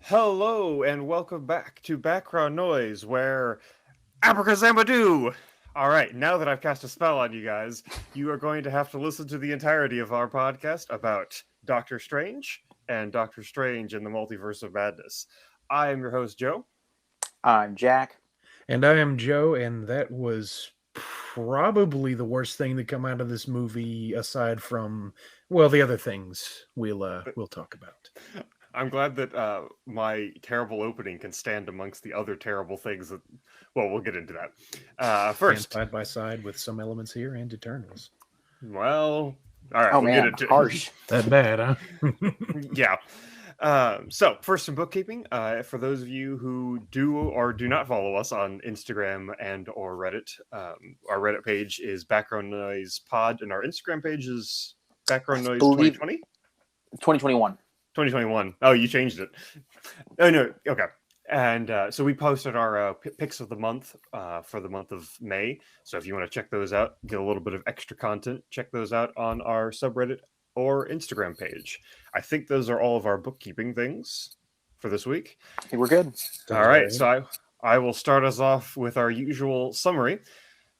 Hello and welcome back to Background Noise, where abracadabra. All right, now that I've cast a spell on you guys, you are going to have to listen to the entirety of our podcast about Doctor Strange and Doctor Strange in the Multiverse of Madness. I am your host, Joe. I'm Jack. And I am Joe, and that was probably the worst thing to come out of this movie, aside from, well, the other things we'll talk about. I'm glad that my terrible opening can stand amongst the other terrible things that. Well, we'll get into that. And First, side by side with some elements here and Eternals. well, all right, Oh we'll get man, into harsh. That bad, huh? Yeah. So first, some bookkeeping. For those of you who do or do not follow us on Instagram and or Reddit, our Reddit page is Background Noise Pod, and our Instagram page is Background Noise Believe 2020. 2021. 2021. Oh, you changed it. Oh no. Okay. And so we posted our picks of the month for the month of May. So if you want to check those out, get a little bit of extra content, check those out on our subreddit or Instagram page. I think those are all of our bookkeeping things for this week. I think we're good. All right, so I will start us off with our usual summary.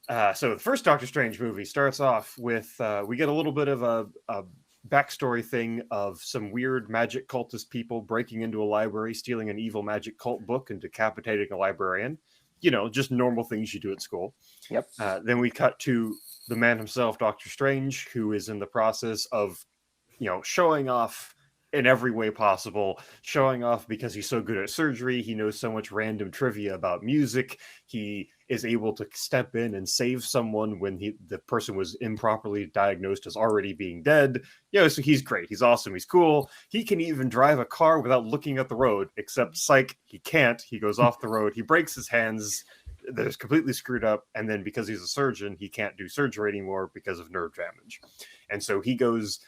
So the first Doctor Strange movie starts off with we get a little bit of a backstory thing of some weird magic cultist people breaking into a library, stealing an evil magic cult book, and decapitating a librarian. You know, just normal things you do at school. Yep. Then we cut to the man himself, Doctor Strange, who is in the process of, showing off in every way possible, showing off because he's so good at surgery. He knows so much random trivia about music. He is able to step in and save someone when the person was improperly diagnosed as already being dead. So he's great. He's awesome. He's cool. He can even drive a car without looking at the road, except psych, he can't. He goes off the road. He breaks his hands. That's completely screwed up, and then because he's a surgeon, he can't do surgery anymore because of nerve damage. And so he goes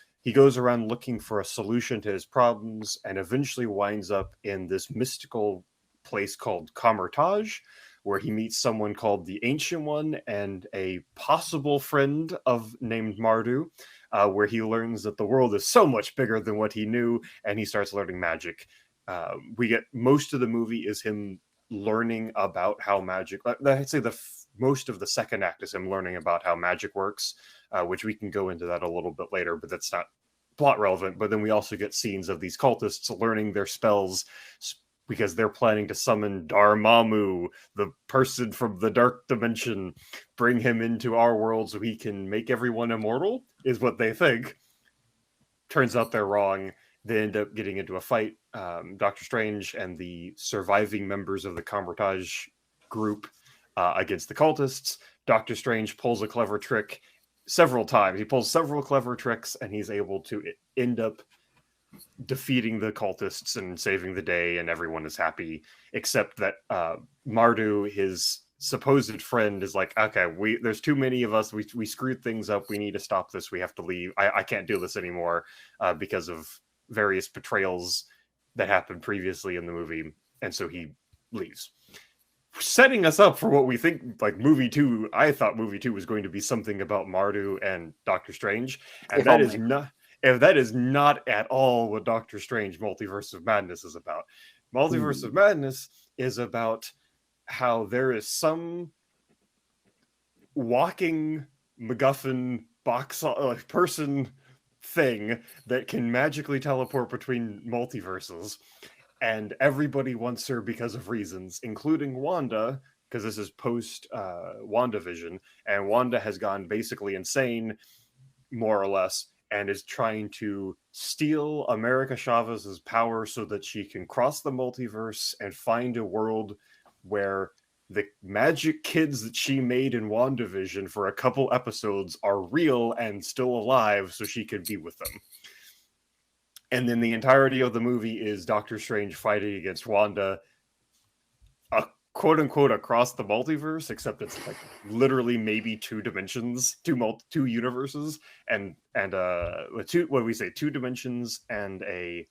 around looking for a solution to his problems, and eventually winds up in this mystical place called Camertage, where he meets someone called the Ancient One and a possible friend named Mardu, where he learns that the world is so much bigger than what he knew, and he starts learning magic. We get most of the movie is him learning about how magic. I'd say most of the second act is him learning about how magic works, which we can go into that a little bit later, but that's not plot relevant. But then we also get scenes of these cultists learning their spells because they're planning to summon Dormammu, the person from the dark dimension, bring him into our world so he can make everyone immortal, is what they think. Turns out they're wrong. They end up getting into a fight. Doctor Strange and the surviving members of the Camertage group against the cultists. Doctor Strange pulls a clever trick several times. He pulls several clever tricks, and he's able to end up defeating the cultists and saving the day, and everyone is happy, except that Mardu, his supposed friend, is like, okay, there's too many of us. We screwed things up. We need to stop this. We have to leave. I can't do this anymore because of various betrayals that happened previously in the movie, and so he leaves, setting us up for what we think like movie 2. I thought movie 2 was going to be something about Mardu and Doctor Strange, and that is not at all what Doctor Strange Multiverse of Madness is about. Multiverse of Madness is about how there is some walking MacGuffin box person thing that can magically teleport between multiverses, and everybody wants her because of reasons, including Wanda, because this is post WandaVision, and Wanda has gone basically insane, more or less, and is trying to steal America Chavez's power so that she can cross the multiverse and find a world where the magic kids that she made in WandaVision for a couple episodes are real and still alive, so she could be with them. And then the entirety of the movie is Doctor Strange fighting against Wanda, quote unquote, across the multiverse, except it's like literally maybe two dimensions, two universes, and two dimensions and a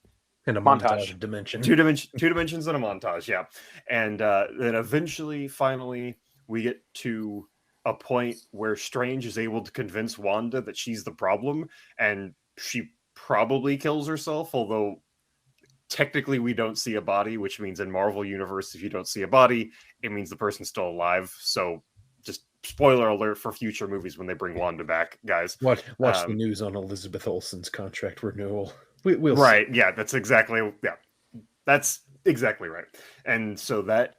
montage dimension. Two dimensions and a montage, yeah. And then eventually, finally, we get to a point where Strange is able to convince Wanda that she's the problem, and she probably kills herself, although technically we don't see a body, which means in Marvel Universe, if you don't see a body, it means the person's still alive. So just spoiler alert for future movies when they bring Wanda back, guys. Watch the news on Elizabeth Olsen's contract renewal. We'll right. see. Yeah, that's exactly right. And so that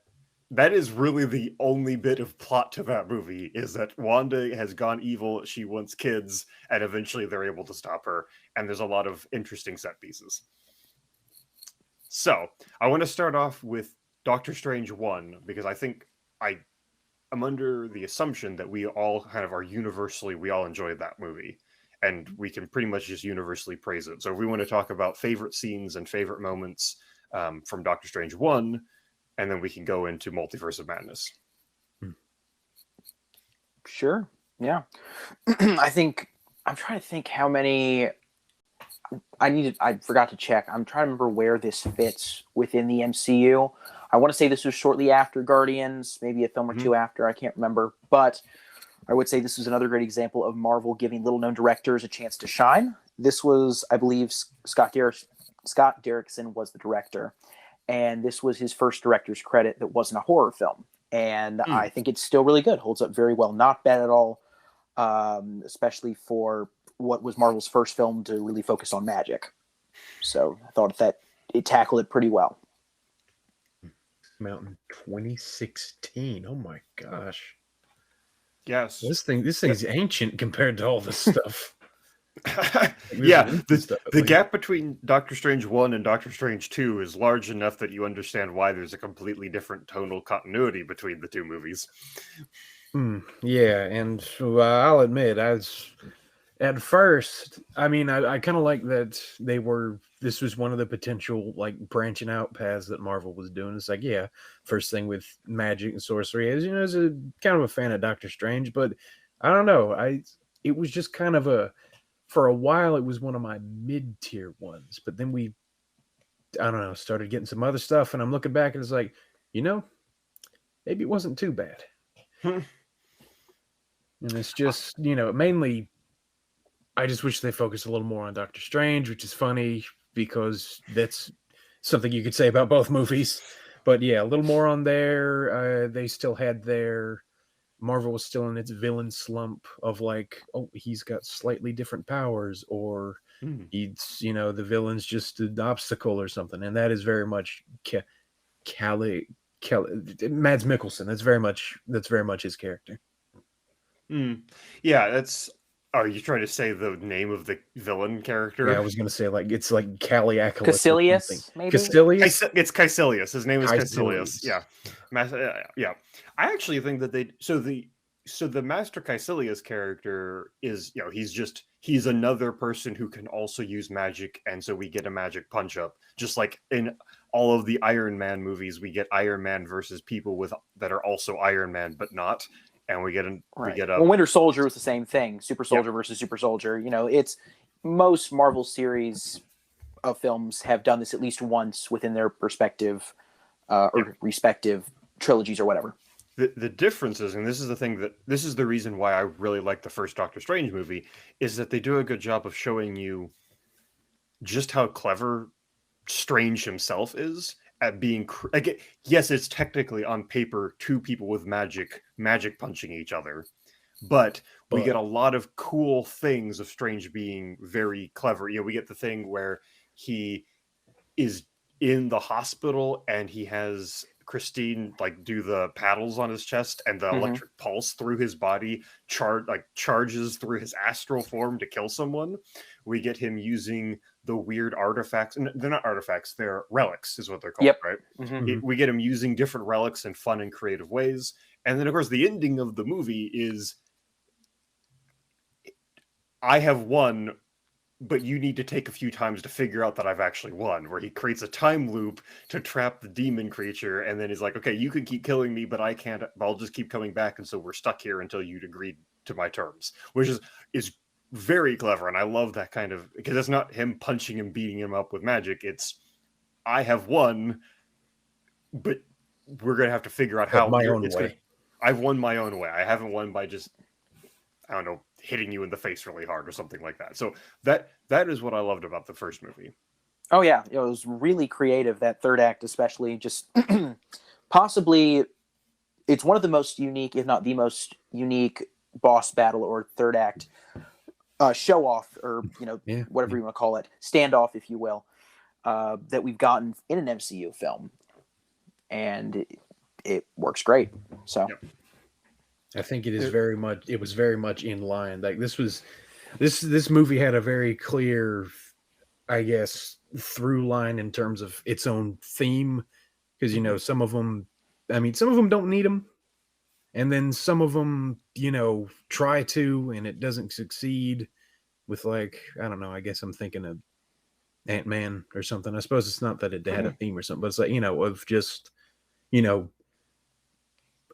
is really the only bit of plot to that movie, is that Wanda has gone evil, she wants kids, and eventually they're able to stop her. And there's a lot of interesting set pieces. So I want to start off with Doctor Strange 1, because I think I'm under the assumption that we all kind of we all enjoyed that movie. And we can pretty much just universally praise it. So if we want to talk about favorite scenes and favorite moments from Doctor Strange 1, and then we can go into Multiverse of Madness. Sure. Yeah. I'm trying to think how many I forgot to check. I'm trying to remember where this fits within the MCU. I want to say this was shortly after Guardians, maybe a film or two after. I can't remember. But I would say this was another great example of Marvel giving little-known directors a chance to shine. This was, I believe, Scott Derrickson was the director. And this was his first director's credit that wasn't a horror film. And I think it's still really good. Holds up very well. Not bad at all, especially for what was Marvel's first film to really focus on magic. So I thought that it tackled it pretty well. Mountain 2016. Oh my gosh. Yes. This thing's ancient compared to all this stuff. Yeah, the gap between Doctor Strange 1 and Doctor Strange 2 is large enough that you understand why there's a completely different tonal continuity between the two movies. Yeah, and I'll admit, at first, I mean, I kind of like that this was one of the potential, like, branching out paths that Marvel was doing. It's like, yeah, first thing with magic and sorcery is, as a kind of a fan of Doctor Strange, but I don't know. It was just kind of for a while, it was one of my mid-tier ones, but then I don't know, started getting some other stuff, and I'm looking back and it's like, maybe it wasn't too bad. And it's just, mainly, I just wish they focused a little more on Doctor Strange, which is funny because that's something you could say about both movies. But yeah, a little more on there. They still had Marvel was still in its villain slump of like, oh, he's got slightly different powers, or he's, the villain's just an obstacle or something. And that is very much Mads Mikkelsen. That's very much his character. Yeah, are you trying to say the name of the villain character? Yeah, I was going to say, like, it's like Caliaculus. Caecilius, maybe? Caecilius? It's Caecilius. His name is Caecilius. Caecilius. Yeah. Yeah. I actually think that the Master Caecilius character is, he's another person who can also use magic, and so we get a magic punch-up. Just like in all of the Iron Man movies, we get Iron Man versus people that are also Iron Man, but not. And we get Well, Winter Soldier was the same thing. Super Soldier versus Super Soldier. It's most Marvel series of films have done this at least once within their respective trilogies or whatever. The difference is, and this is the reason why I really like the first Doctor Strange movie, is that they do a good job of showing you just how clever Strange himself is at being yes, it's technically on paper two people with magic punching each other, but we get a lot of cool things of Strange being very clever. We get the thing where he is in the hospital and he has Christine like do the paddles on his chest, and the electric pulse through his body charges through his astral form to kill someone. We get him using the weird artifacts, and they're not artifacts, they're relics is what they're called, right? We get him using different relics in fun and creative ways. And then of course the ending of the movie is, I have won, but you need to take a few times to figure out that I've actually won, where he creates a time loop to trap the demon creature, and then he's like, okay, you can keep killing me, but I can't, I'll just keep coming back, and so we're stuck here until you'd agreed to my terms, which is very clever. And I love that kind of, because it's not him punching and beating him up with magic, it's I have won, but we're gonna have to figure out how my own way. I've won my own way. I haven't won by just, I don't know, hitting you in the face really hard or something like that. So that is what I loved about the first movie. Oh yeah, it was really creative, that third act especially. Just possibly, it's one of the most unique, if not the most unique, boss battle or third act show off, or Yeah, whatever you want to call it, standoff, if you will, that we've gotten in an MCU film, and it works great. So. Yep. I think it is very much. It was very much in line. Like this movie had a very clear, I guess, through line in terms of its own theme, because some of them, I mean, some of them don't need them, and then some of them, try to, and it doesn't succeed. With, like, I don't know. I guess I'm thinking of Ant-Man or something. I suppose it's not that it had a theme or something, but it's like of just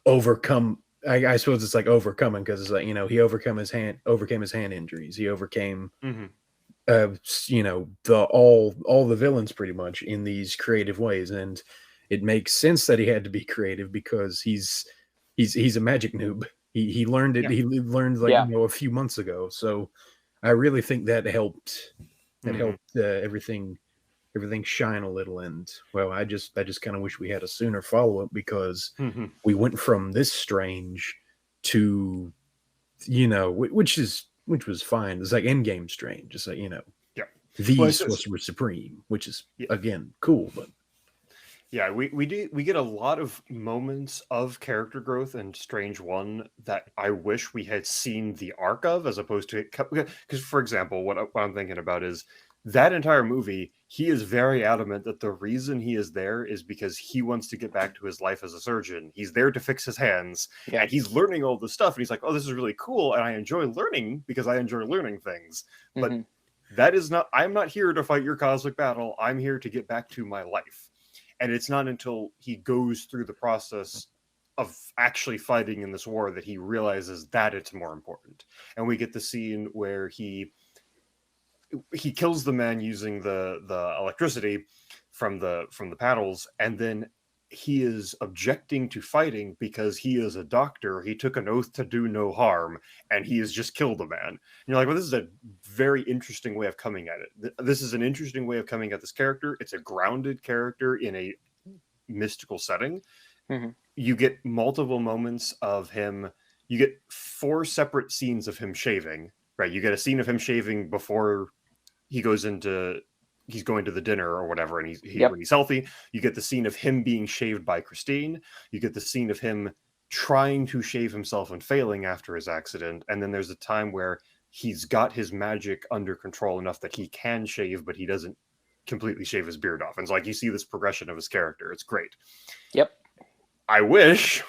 overcome. I suppose it's like overcoming, because it's like he overcame his hand injuries. He overcame all the villains pretty much in these creative ways, and it makes sense that he had to be creative because he's a magic noob. He learned it. Yeah. He learned a few months ago. So I really think that helped. That helped everything shine a little. And well, I just kind of wish we had a sooner follow up, because we went from this Strange to which was fine. It's like Endgame Strange. It's like the Sorcerer Supreme, which is again cool, but. Yeah, we get a lot of moments of character growth in Strange 1 that I wish we had seen the arc of, as opposed to it. Because, for example, what I'm thinking about is that entire movie, he is very adamant that the reason he is there is because he wants to get back to his life as a surgeon. He's there to fix his hands, and he's learning all this stuff, and he's like, oh, this is really cool, and I enjoy learning because I enjoy learning things. But that is not, I'm not here to fight your cosmic battle. I'm here to get back to my life. And it's not until he goes through the process of actually fighting in this war that he realizes that it's more important. And we get the scene where he kills the man using the electricity from the paddles, and then he is objecting to fighting because he is a doctor. He took an oath to do no harm, and he has just killed a man. And you're like, well, this is a very interesting way of coming at it. This is an interesting way of coming at this character. It's a grounded character in a mystical setting. You get multiple moments of him. You get 4 separate scenes of him shaving, right? You get a scene of him shaving before he's going to the dinner or whatever, and when he's healthy. You get the scene of him being shaved by Christine. You get the scene of him trying to shave himself and failing after his accident. And then there's a time where he's got his magic under control enough that he can shave, but he doesn't completely shave his beard off. And it's like, you see this progression of his character. It's great. Yep. I wish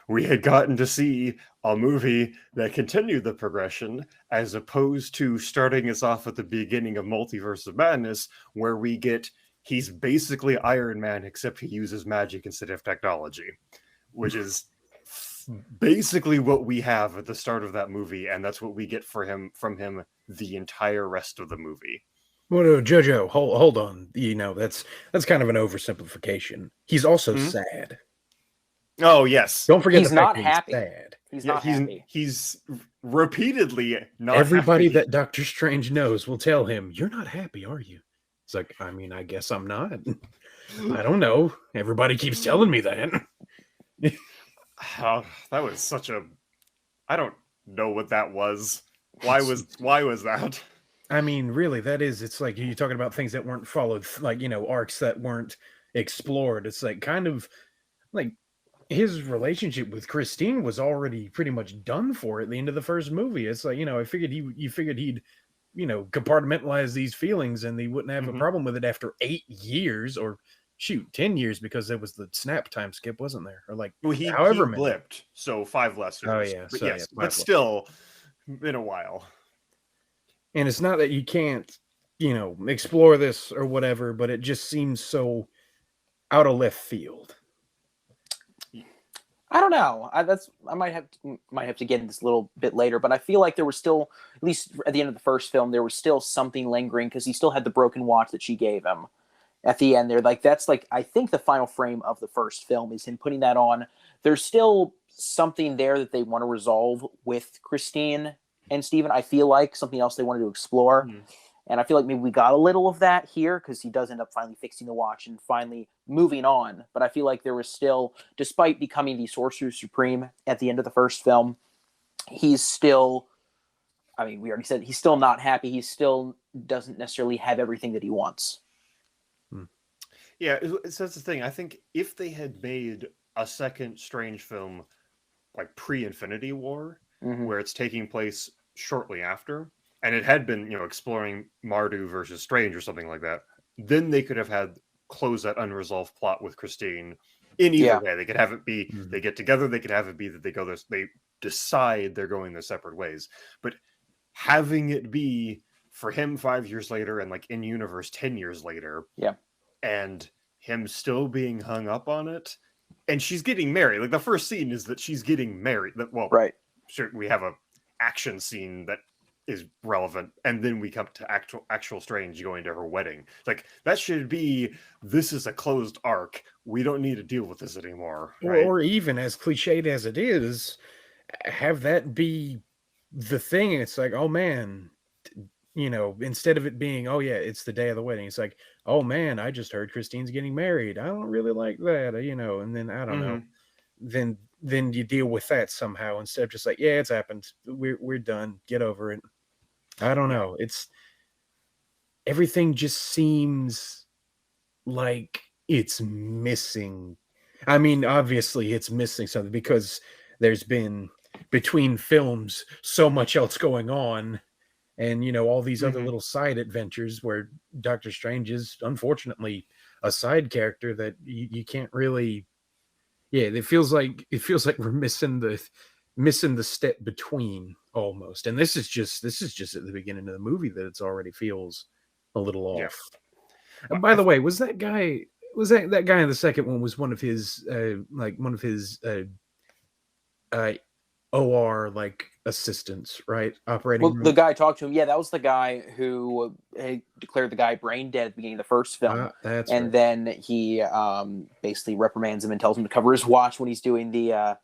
we had gotten to see a movie that continued the progression, as opposed to starting us off at the beginning of Multiverse of Madness, where he's basically Iron Man, except he uses magic instead of technology, which is basically what we have at the start of that movie, and that's what we get from him the entire rest of the movie. Well, no, Jojo, hold on. That's kind of an oversimplification. He's also sad. Oh, yes. Don't forget he's not happy. He's sad. He's not happy. He's repeatedly not Everybody happy. that Doctor Strange knows will tell him, you're not happy, are you? It's like, I mean, I guess I'm not. I don't know. Everybody keeps telling me that. That was such a... I don't know what that was. Why was that? I mean, really, it's like you're talking about things that weren't followed, like, arcs that weren't explored. It's like kind of like his relationship with Christine was already pretty much done for at the end of the first movie. It's like, I figured you figured he'd, compartmentalize these feelings and he wouldn't have a problem with it after 8 years, or 10 years, because there was the snap time skip, wasn't there? Or like, well, he blipped, so 5 less years. Oh yeah, but so, yes, but still, been a while. And it's not that you can't, explore this or whatever, but it just seems so out of left field. I don't know. I might have to get into this a little bit later, but I feel like there was still, at least at the end of the first film, there was still something lingering, because he still had the broken watch that she gave him at the end there. Like, that's like, I think the final frame of the first film is him putting that on. There's still something there that they want to resolve with Christine and Steven. I feel like something else they wanted to explore. And I feel like maybe we got a little of that here because he does end up finally fixing the watch and finally moving on. But I feel like there was still, despite becoming the Sorcerer Supreme at the end of the first film, he's still, I mean, we already said he's still not happy. He still doesn't necessarily have everything that he wants. Yeah, so that's the thing. I think if they had made a second Strange film like pre-Infinity War, where it's taking place shortly after, and it had been, exploring Mardu versus Strange or something like that, then they could have had close that unresolved plot with Christine in either way. They could have it be they get together, they could have it be that they decide they're going their separate ways. But having it be for him 5 years later and like in universe 10 years later, and him still being hung up on it, and she's getting married. Like the first scene is that she's getting married. Well, sure, we have a action scene that is relevant, and then we come to actual Strange going to her wedding. Like that should be, this is a closed arc. We don't need to deal with this anymore. Right? Or even as cliched as it is, have that be the thing. It's like, oh man, instead of it being, oh yeah, it's the day of the wedding, it's like, oh man, I just heard Christine's getting married. I don't really like that, and then I don't know. Then you deal with that somehow instead of just like, yeah, it's happened. We're done. Get over it. I don't know. It's everything just seems like it's missing. I mean, obviously it's missing something because there's been between films so much else going on. And, all these other little side adventures where Doctor Strange is, unfortunately, a side character that you can't really... Yeah, it feels like we're missing the step between almost. And this is just at the beginning of the movie that it's already feels a little off. And by the way, was that guy in the second one was one of his OR like assistants, right? Operating room. The guy talked to him. Yeah, that was the guy who declared the guy brain dead at the beginning of the first film. Then he basically reprimands him and tells him to cover his watch when he's doing the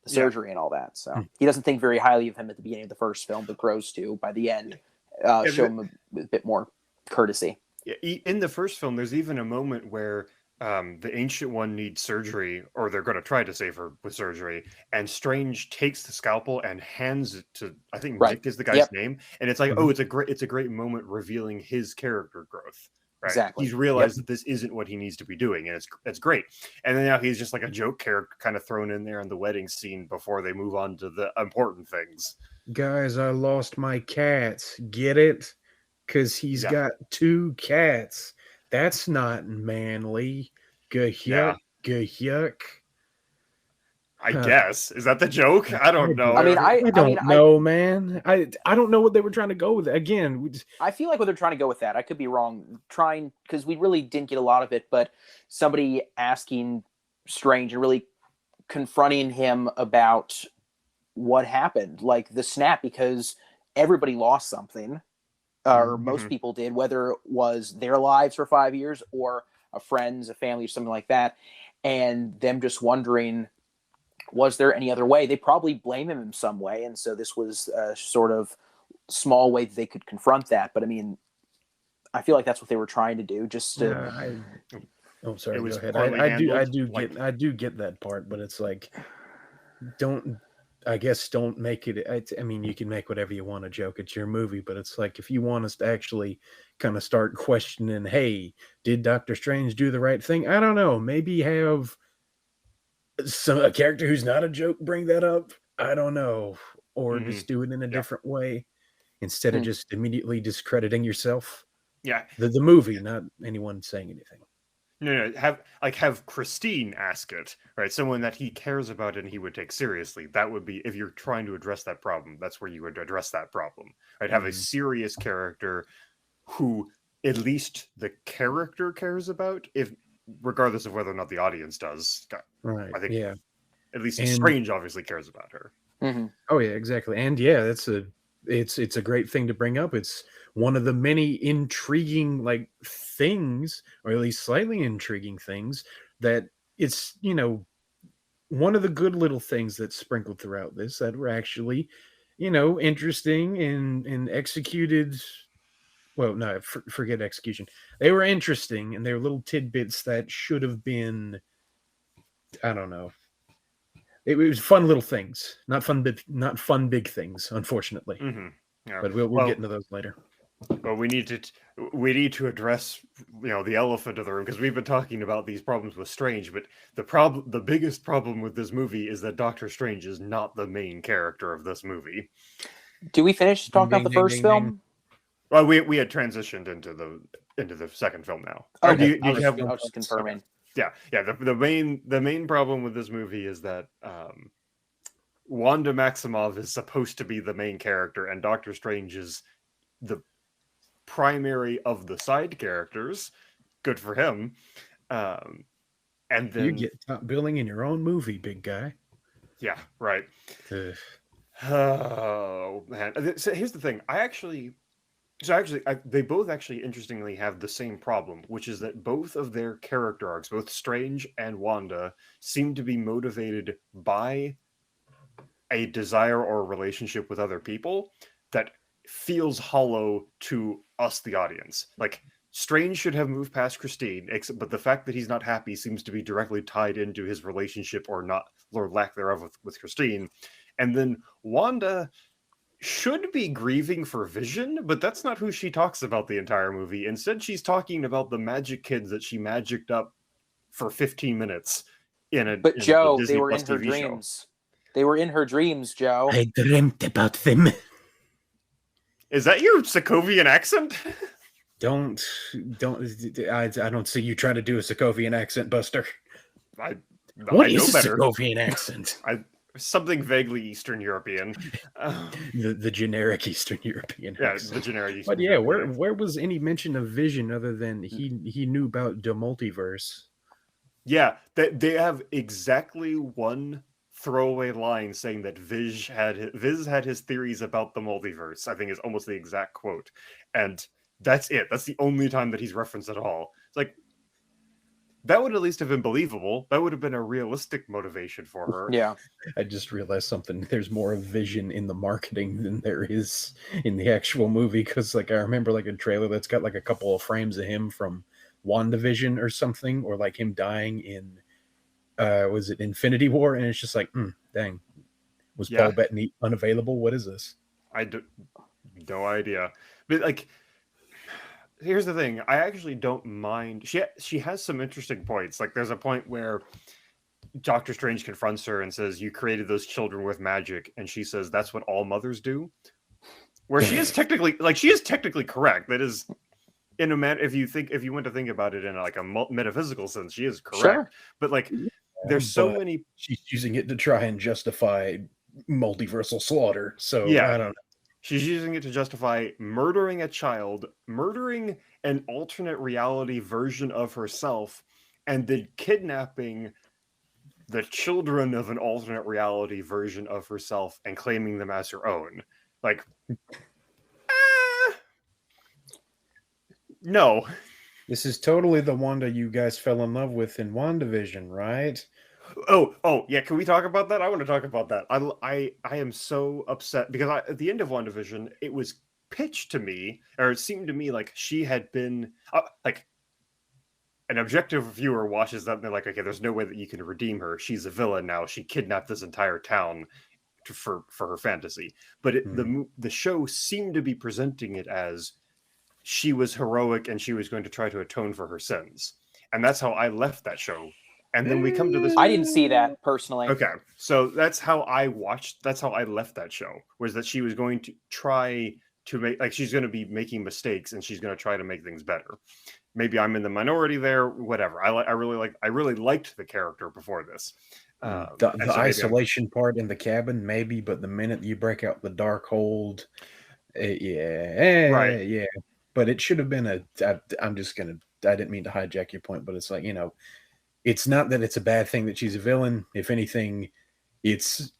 surgery and all that. So he doesn't think very highly of him at the beginning of the first film, but grows to by the end show him a bit more courtesy. Yeah, in the first film, there's even a moment where the Ancient One needs surgery, or they're going to try to save her with surgery, and Strange takes the scalpel and hands it to, I think Nick is the guy's name, and it's like, oh, it's a great moment revealing his character growth. Right? Exactly. He's realized that this isn't what he needs to be doing, and it's great. And then now he's just like a joke character kind of thrown in there in the wedding scene before they move on to the important things. Guys, I lost my cats. Get it? Because he's got 2 cats. That's not manly. Yuck. I guess. Is that the joke? I don't know. I don't know, man. I don't know what they were trying to go with. Again, I feel like what they're trying to go with that, I could be wrong, because we really didn't get a lot of it, but somebody asking Strange and really confronting him about what happened, like the snap, because everybody lost something. Or most people did, whether it was their lives for 5 years or a friend's, a family, or something like that. And them just wondering, was there any other way? They probably blame him in some way. And so this was a sort of small way that they could confront that. But I mean, I feel like that's what they were trying to do. Just to... sorry. Go ahead. I do get that part, but it's like, don't make it. I mean, you can make whatever you want a joke. It's your movie, but it's like, if you want us to actually kind of start questioning, hey, did Doctor Strange do the right thing? I don't know. Maybe have a character who's not a joke bring that up. I don't know. Or just do it in a different way instead of just immediately discrediting yourself. Yeah. The movie, not anyone saying anything. No, have Christine ask it, right? Someone that he cares about and he would take seriously. That would be, if you're trying to address that problem, that's where you would address that problem, right? Have a serious character who at least the character cares about, regardless of whether or not the audience does. Right. I think at least Strange obviously cares about her. Oh yeah, exactly. And yeah, it's a great thing to bring up. It's one of the many intriguing things, or at least slightly intriguing things, that it's, one of the good little things that's sprinkled throughout this that were actually, interesting and executed well, no, forget execution. They were interesting, and they were little tidbits that should have been, I don't know. It was fun little things, not fun big things, unfortunately. Mm-hmm. Yeah. But we'll get into those later. But we need to address the elephant in the room, because we've been talking about these problems with Strange, but the biggest problem with this movie is that Doctor Strange is not the main character of this movie. Do we finish talking about the first film? Well, we had transitioned into the second film now. Okay, I was just confirming. Okay. Yeah. The main problem with this movie is that Wanda Maximoff is supposed to be the main character, and Doctor Strange is the primary of the side characters. Good for him. And then you get top billing in your own movie, big guy. Yeah, right. Oh man. So here's the thing. They both actually interestingly have the same problem, which is that both of their character arcs, both Strange and Wanda, seem to be motivated by a desire or a relationship with other people that feels hollow to us, the audience. Like, Strange should have moved past Christine, but the fact that he's not happy seems to be directly tied into his relationship or lack thereof with Christine. And then Wanda should be grieving for Vision, but that's not who she talks about the entire movie. Instead, she's talking about the magic kids that she magicked up for 15 minutes But Joe, they were in her dreams. They were in her dreams, Joe. I dreamt about them. Is that your Sokovian accent? I don't see you trying to do a Sokovian accent, Buster. What is a Sokovian accent? Something vaguely Eastern European. The generic Eastern European accent. The generic Eastern But yeah, where was any mention of Vision other than he knew about the multiverse? Yeah, they have exactly one throwaway line saying that Viz had his theories about the multiverse. I think is almost the exact quote. And that's it. That's the only time that he's referenced at all. It's like, that would at least have been believable. That would have been a realistic motivation for her. Yeah. I just realized something. There's more of Vision in the marketing than there is in the actual movie. Because I remember a trailer that's got a couple of frames of him from WandaVision or something, or him dying in was it Infinity War? And it's just dang. Was Paul Bettany unavailable? What is this? No idea. But here's the thing. I actually don't mind. She has some interesting points. There's a point where Doctor Strange confronts her and says, "You created those children with magic," and she says, "That's what all mothers do." Where she is technically correct. That is, in a if you want to think about it in a metaphysical sense, she is correct. Sure. But there's so many. She's using it to try and justify multiversal slaughter. So I don't know. She's using it to justify murdering a child, murdering an alternate reality version of herself, and then kidnapping the children of an alternate reality version of herself and claiming them as her own. No. This is totally the Wanda you guys fell in love with in WandaVision, right? Oh, yeah. Can we talk about that? I want to talk about that. I am so upset because at the end of WandaVision, it was pitched to me, or it seemed to me like she had been an objective viewer watches that and they're like, okay, there's no way that you can redeem her. She's a villain now. She kidnapped this entire town for her fantasy. But the show seemed to be presenting it as she was heroic and she was going to try to atone for her sins. And that's how I left that show. And then we come to this. I didn't see that personally. Okay. So that's how I left that show, was that she was going to try to make, she's going to be making mistakes and she's going to try to make things better. Maybe I'm in the minority there, whatever. I really liked the character before this. The isolation part in the cabin, maybe, but the minute you break out the dark hold, right. Yeah. But it should have been I didn't mean to hijack your point, but it's it's not that it's a bad thing that she's a villain. If anything, it's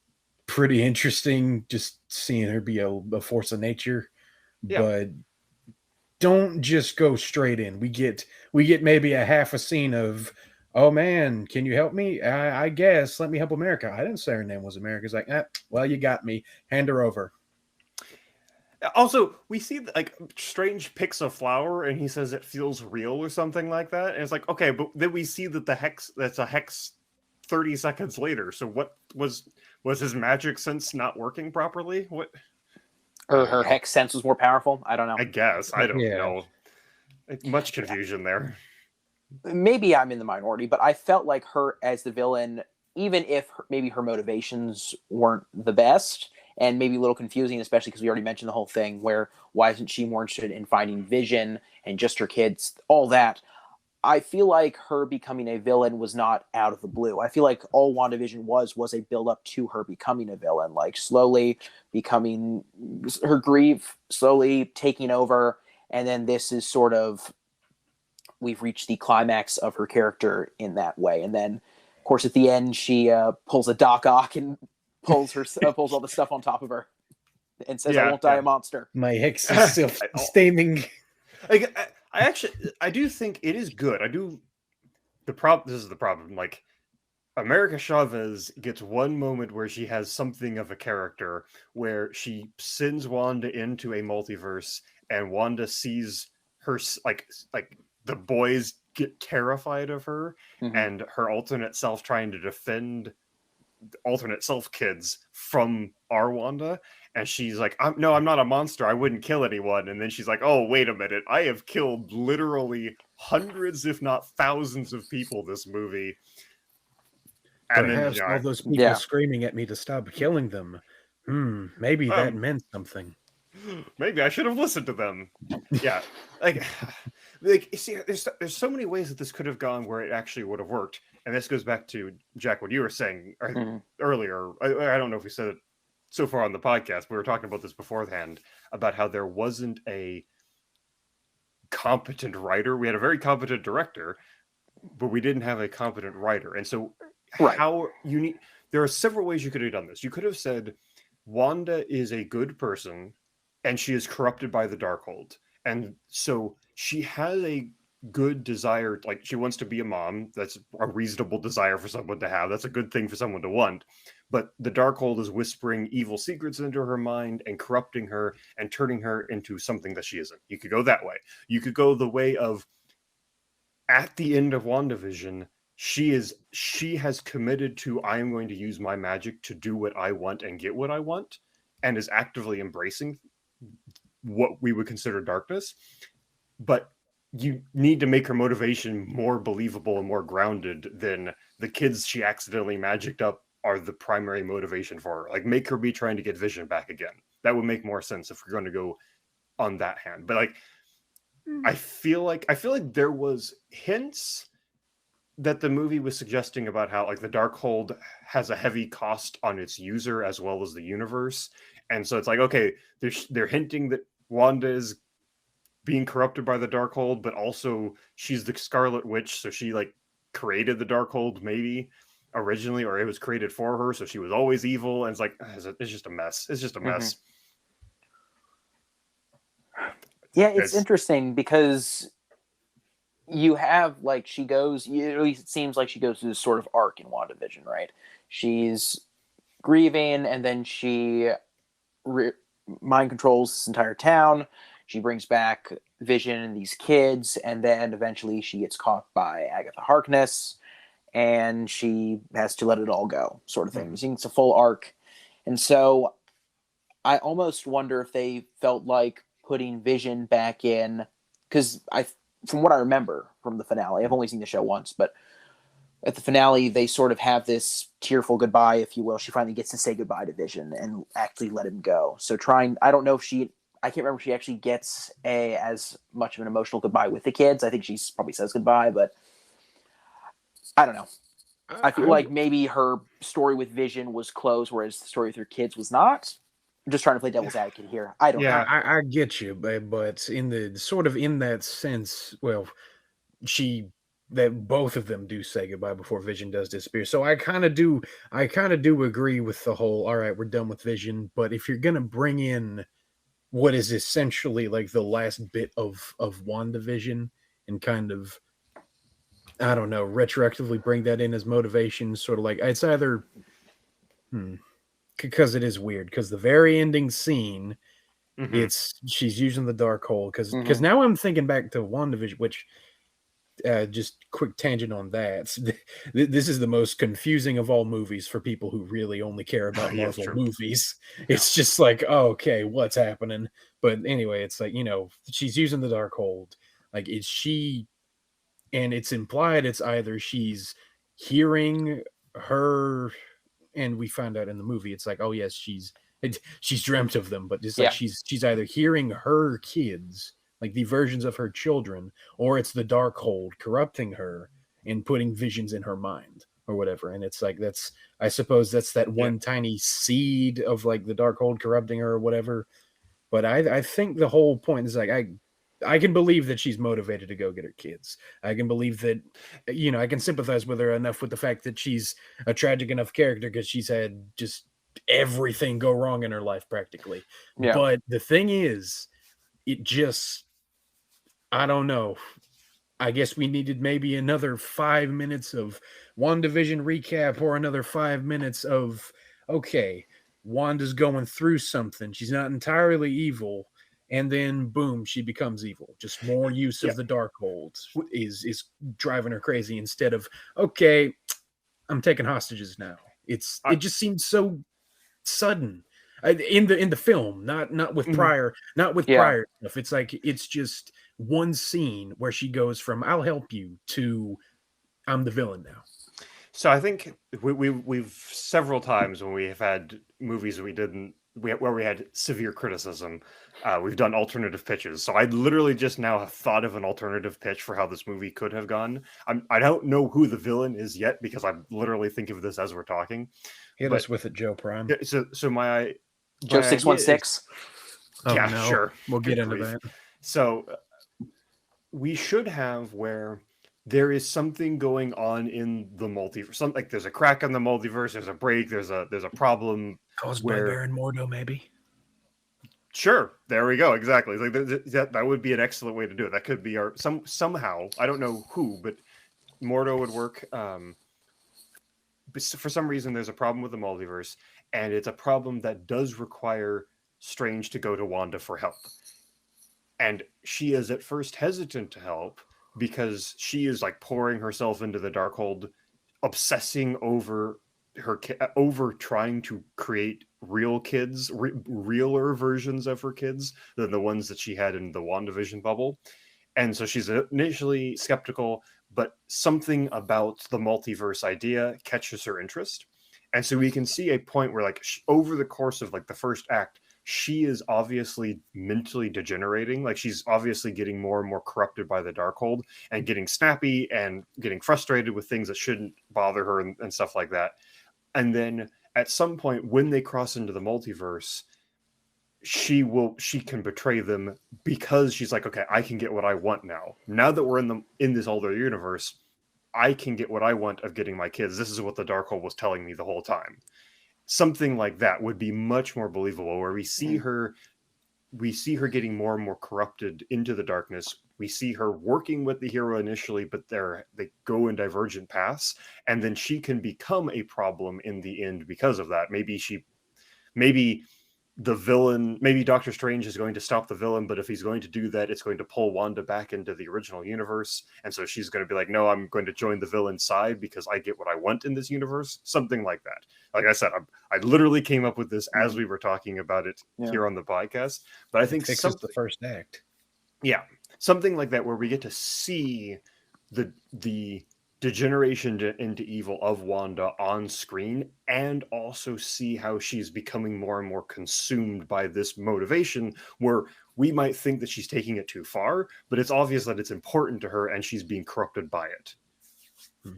pretty interesting just seeing her be a force of nature. Yeah. But don't just go straight in. We get maybe a half a scene of, oh man, can you help me? I guess. Let me help America. I didn't say her name was America. It's well, you got me. Hand her over. Also, we see like Strange picks a flower and he says it feels real or something like that. And it's like, okay, but then we see that that's a hex 30 seconds later. So what was his magic sense not working properly? What? I Or don't her know. hex sense was more powerful. I don't know. I guess. I don't Yeah. know. Much confusion there. Maybe I'm in the minority, but I felt like her as the villain, even if maybe her motivations weren't the best and maybe a little confusing, especially because we already mentioned the whole thing where why isn't she more interested in finding Vision and just her kids, all that. I feel like her becoming a villain was not out of the blue. I feel like all WandaVision was a build up to her becoming a villain, like slowly becoming her grief, slowly taking over, and then this is sort of we've reached the climax of her character in that way. And then, of course, at the end, she pulls a Doc Ock and pulls all the stuff on top of her and says, "I Yeah, won't die yeah. a monster." My hex is self-sustaining. I do think it is good. This is the problem. Like, America Chavez gets one moment where she has something of a character, where she sends Wanda into a multiverse, and Wanda sees her like the boys get terrified of her, Mhm. and her alternate self trying to defend alternate self kids from our Wanda. And she's like, no, I'm not a monster. I wouldn't kill anyone. And then she's like, oh, wait a minute. I have killed literally hundreds, if not thousands of people this movie. And then, Perhaps all those people Yeah. screaming at me to stop killing them. Maybe that meant something. maybe I should have listened to them. Yeah. like see, there's so many ways that this could have gone where it actually would have worked. And this goes back to, Jack, what you were saying earlier. I don't know if we said it so far on the podcast. We were talking about this beforehand, about how there wasn't a competent writer. We had a very competent director, but we didn't have a competent writer. And so Right. there are several ways you could have done this. You could have said Wanda is a good person and she is corrupted by the Darkhold. And so she has a good desire, like she wants to be a mom. That's a reasonable desire for someone to have. That's a good thing for someone to want. But the Darkhold is whispering evil secrets into her mind and corrupting her and turning her into something that she isn't. You could go that way. You could go the way of, at the end of WandaVision, she has committed to, I am going to use my magic to do what I want and get what I want, and is actively embracing what we would consider darkness. But you need to make her motivation more believable and more grounded than the kids she accidentally magicked up are the primary motivation for her. Like, make her be trying to get Vision back again. That would make more sense if we're going to go on that hand. But like, I feel like there was hints that the movie was suggesting about how, like, the Darkhold has a heavy cost on its user as well as the universe. And so it's like, okay, they're hinting that Wanda is being corrupted by the Darkhold, but also she's the Scarlet Witch, so she like created the Darkhold maybe originally, or it was created for her, so she was always evil. And it's like, it's just a mess. It's just a mess. Yeah, it's interesting because you have, like, she goes, at least it seems like she goes through this sort of arc in WandaVision, right? She's grieving, and then she mind controls this entire town. She brings back Vision and these kids, and then eventually she gets caught by Agatha Harkness, and she has to let it all go, sort of thing. It's a full arc. And so I almost wonder if they felt like putting Vision back in, because from what I remember from the finale, I've only seen the show once, but at the finale, they sort of have this tearful goodbye, if you will. She finally gets to say goodbye to Vision and actually let him go. So I don't know if I can't remember if she actually gets as much of an emotional goodbye with the kids. I think she probably says goodbye, but I don't know. I feel like maybe her story with Vision was closed, whereas the story with her kids was not. I'm just trying to play devil's advocate here. I don't know. I get you, but in that sense, well, that both of them do say goodbye before Vision does disappear. So I kind of do agree with the whole, all right, we're done with Vision, but if you're gonna bring in what is essentially like the last bit of WandaVision and kind of, I don't know, retroactively bring that in as motivation, sort of like, it's either because it is weird, because the very ending scene Mhm. She's using the dark hole because Mhm. now I'm thinking back to WandaVision, which just quick tangent on that. This is the most confusing of all movies for people who really only care about Yeah, it's Marvel true. movies. It's just like, oh, okay, what's happening? But anyway, it's like, she's using the dark hold. Like, is she, and it's implied it's either she's hearing her, and we find out in the movie, it's like, oh yes, she's dreamt of them, but it's like Yeah. she's either hearing her kids, like the versions of her children, or it's the dark hold corrupting her and putting visions in her mind or whatever. And it's like, that's, I suppose that's that Yeah. one tiny seed of like the dark hold corrupting her or whatever. But I think the whole point is like, I can believe that she's motivated to go get her kids. I can believe that, I can sympathize with her enough with the fact that she's a tragic enough character because she's had just everything go wrong in her life practically. Yeah. But the thing is, it just, I don't know. I guess we needed maybe another 5 minutes of WandaVision recap or another 5 minutes of, okay, Wanda's going through something. She's not entirely evil. And then boom, she becomes evil. Just more use Yeah. of the dark hold is driving her crazy instead of, okay, I'm taking hostages now. It just seemed so sudden in the film, not with Mhm. Yeah. prior stuff. It's like it's just one scene where she goes from "I'll help you" to "I'm the villain now." So I think we've several times when we have had movies where we had severe criticism, we've done alternative pitches. So I literally just now have thought of an alternative pitch for how this movie could have gone. I don't know who the villain is yet because I'm literally thinking of this as we're talking. Hit But us with it, Joe Prime. yeah, so Joe my idea is 616. Oh yeah, no, sure. we'll get Good into grief. that. So we should have where there is something going on in the multiverse. Some like there's a crack in the multiverse. There's a break. There's a problem Caused by where Baron Mordo, maybe. sure, there we go. Exactly. Like that would be an excellent way to do it. That could be our somehow. I don't know who, but Mordo would work. But for some reason, there's a problem with the multiverse, and it's a problem that does require Strange to go to Wanda for help. And she is at first hesitant to help because she is like pouring herself into the Darkhold, obsessing over over trying to create real kids, realer versions of her kids than the ones that she had in the WandaVision bubble. And so she's initially skeptical, but something about the multiverse idea catches her interest. And so we can see a point where, like, over the course of like the first act, she is obviously mentally degenerating. Like, she's obviously getting more and more corrupted by the Darkhold and getting snappy and getting frustrated with things that shouldn't bother her and stuff like that. And then at some point, when they cross into the multiverse, she can betray them because she's like, okay, I can get what I want now that we're in this older universe. I can get what I want of getting my kids. This is what the Darkhold was telling me the whole time. Something like that would be much more believable, where we see her getting more and more corrupted into the darkness. We see her working with the hero initially, but they go in divergent paths, and then she can become a problem in the end because of that. Maybe the villain, maybe Doctor Strange is going to stop the villain, but if he's going to do that, it's going to pull Wanda back into the original universe. And so she's going to be like, no, I'm going to join the villain's side because I get what I want in this universe. Something like that. Like I said, I literally came up with this as we were talking about it here on the podcast. But I think It fixes the first act. Yeah, something like that where we get to see the degeneration into evil of Wanda on screen, and also see how she's becoming more and more consumed by this motivation, where we might think that she's taking it too far, but it's obvious that it's important to her and she's being corrupted by it.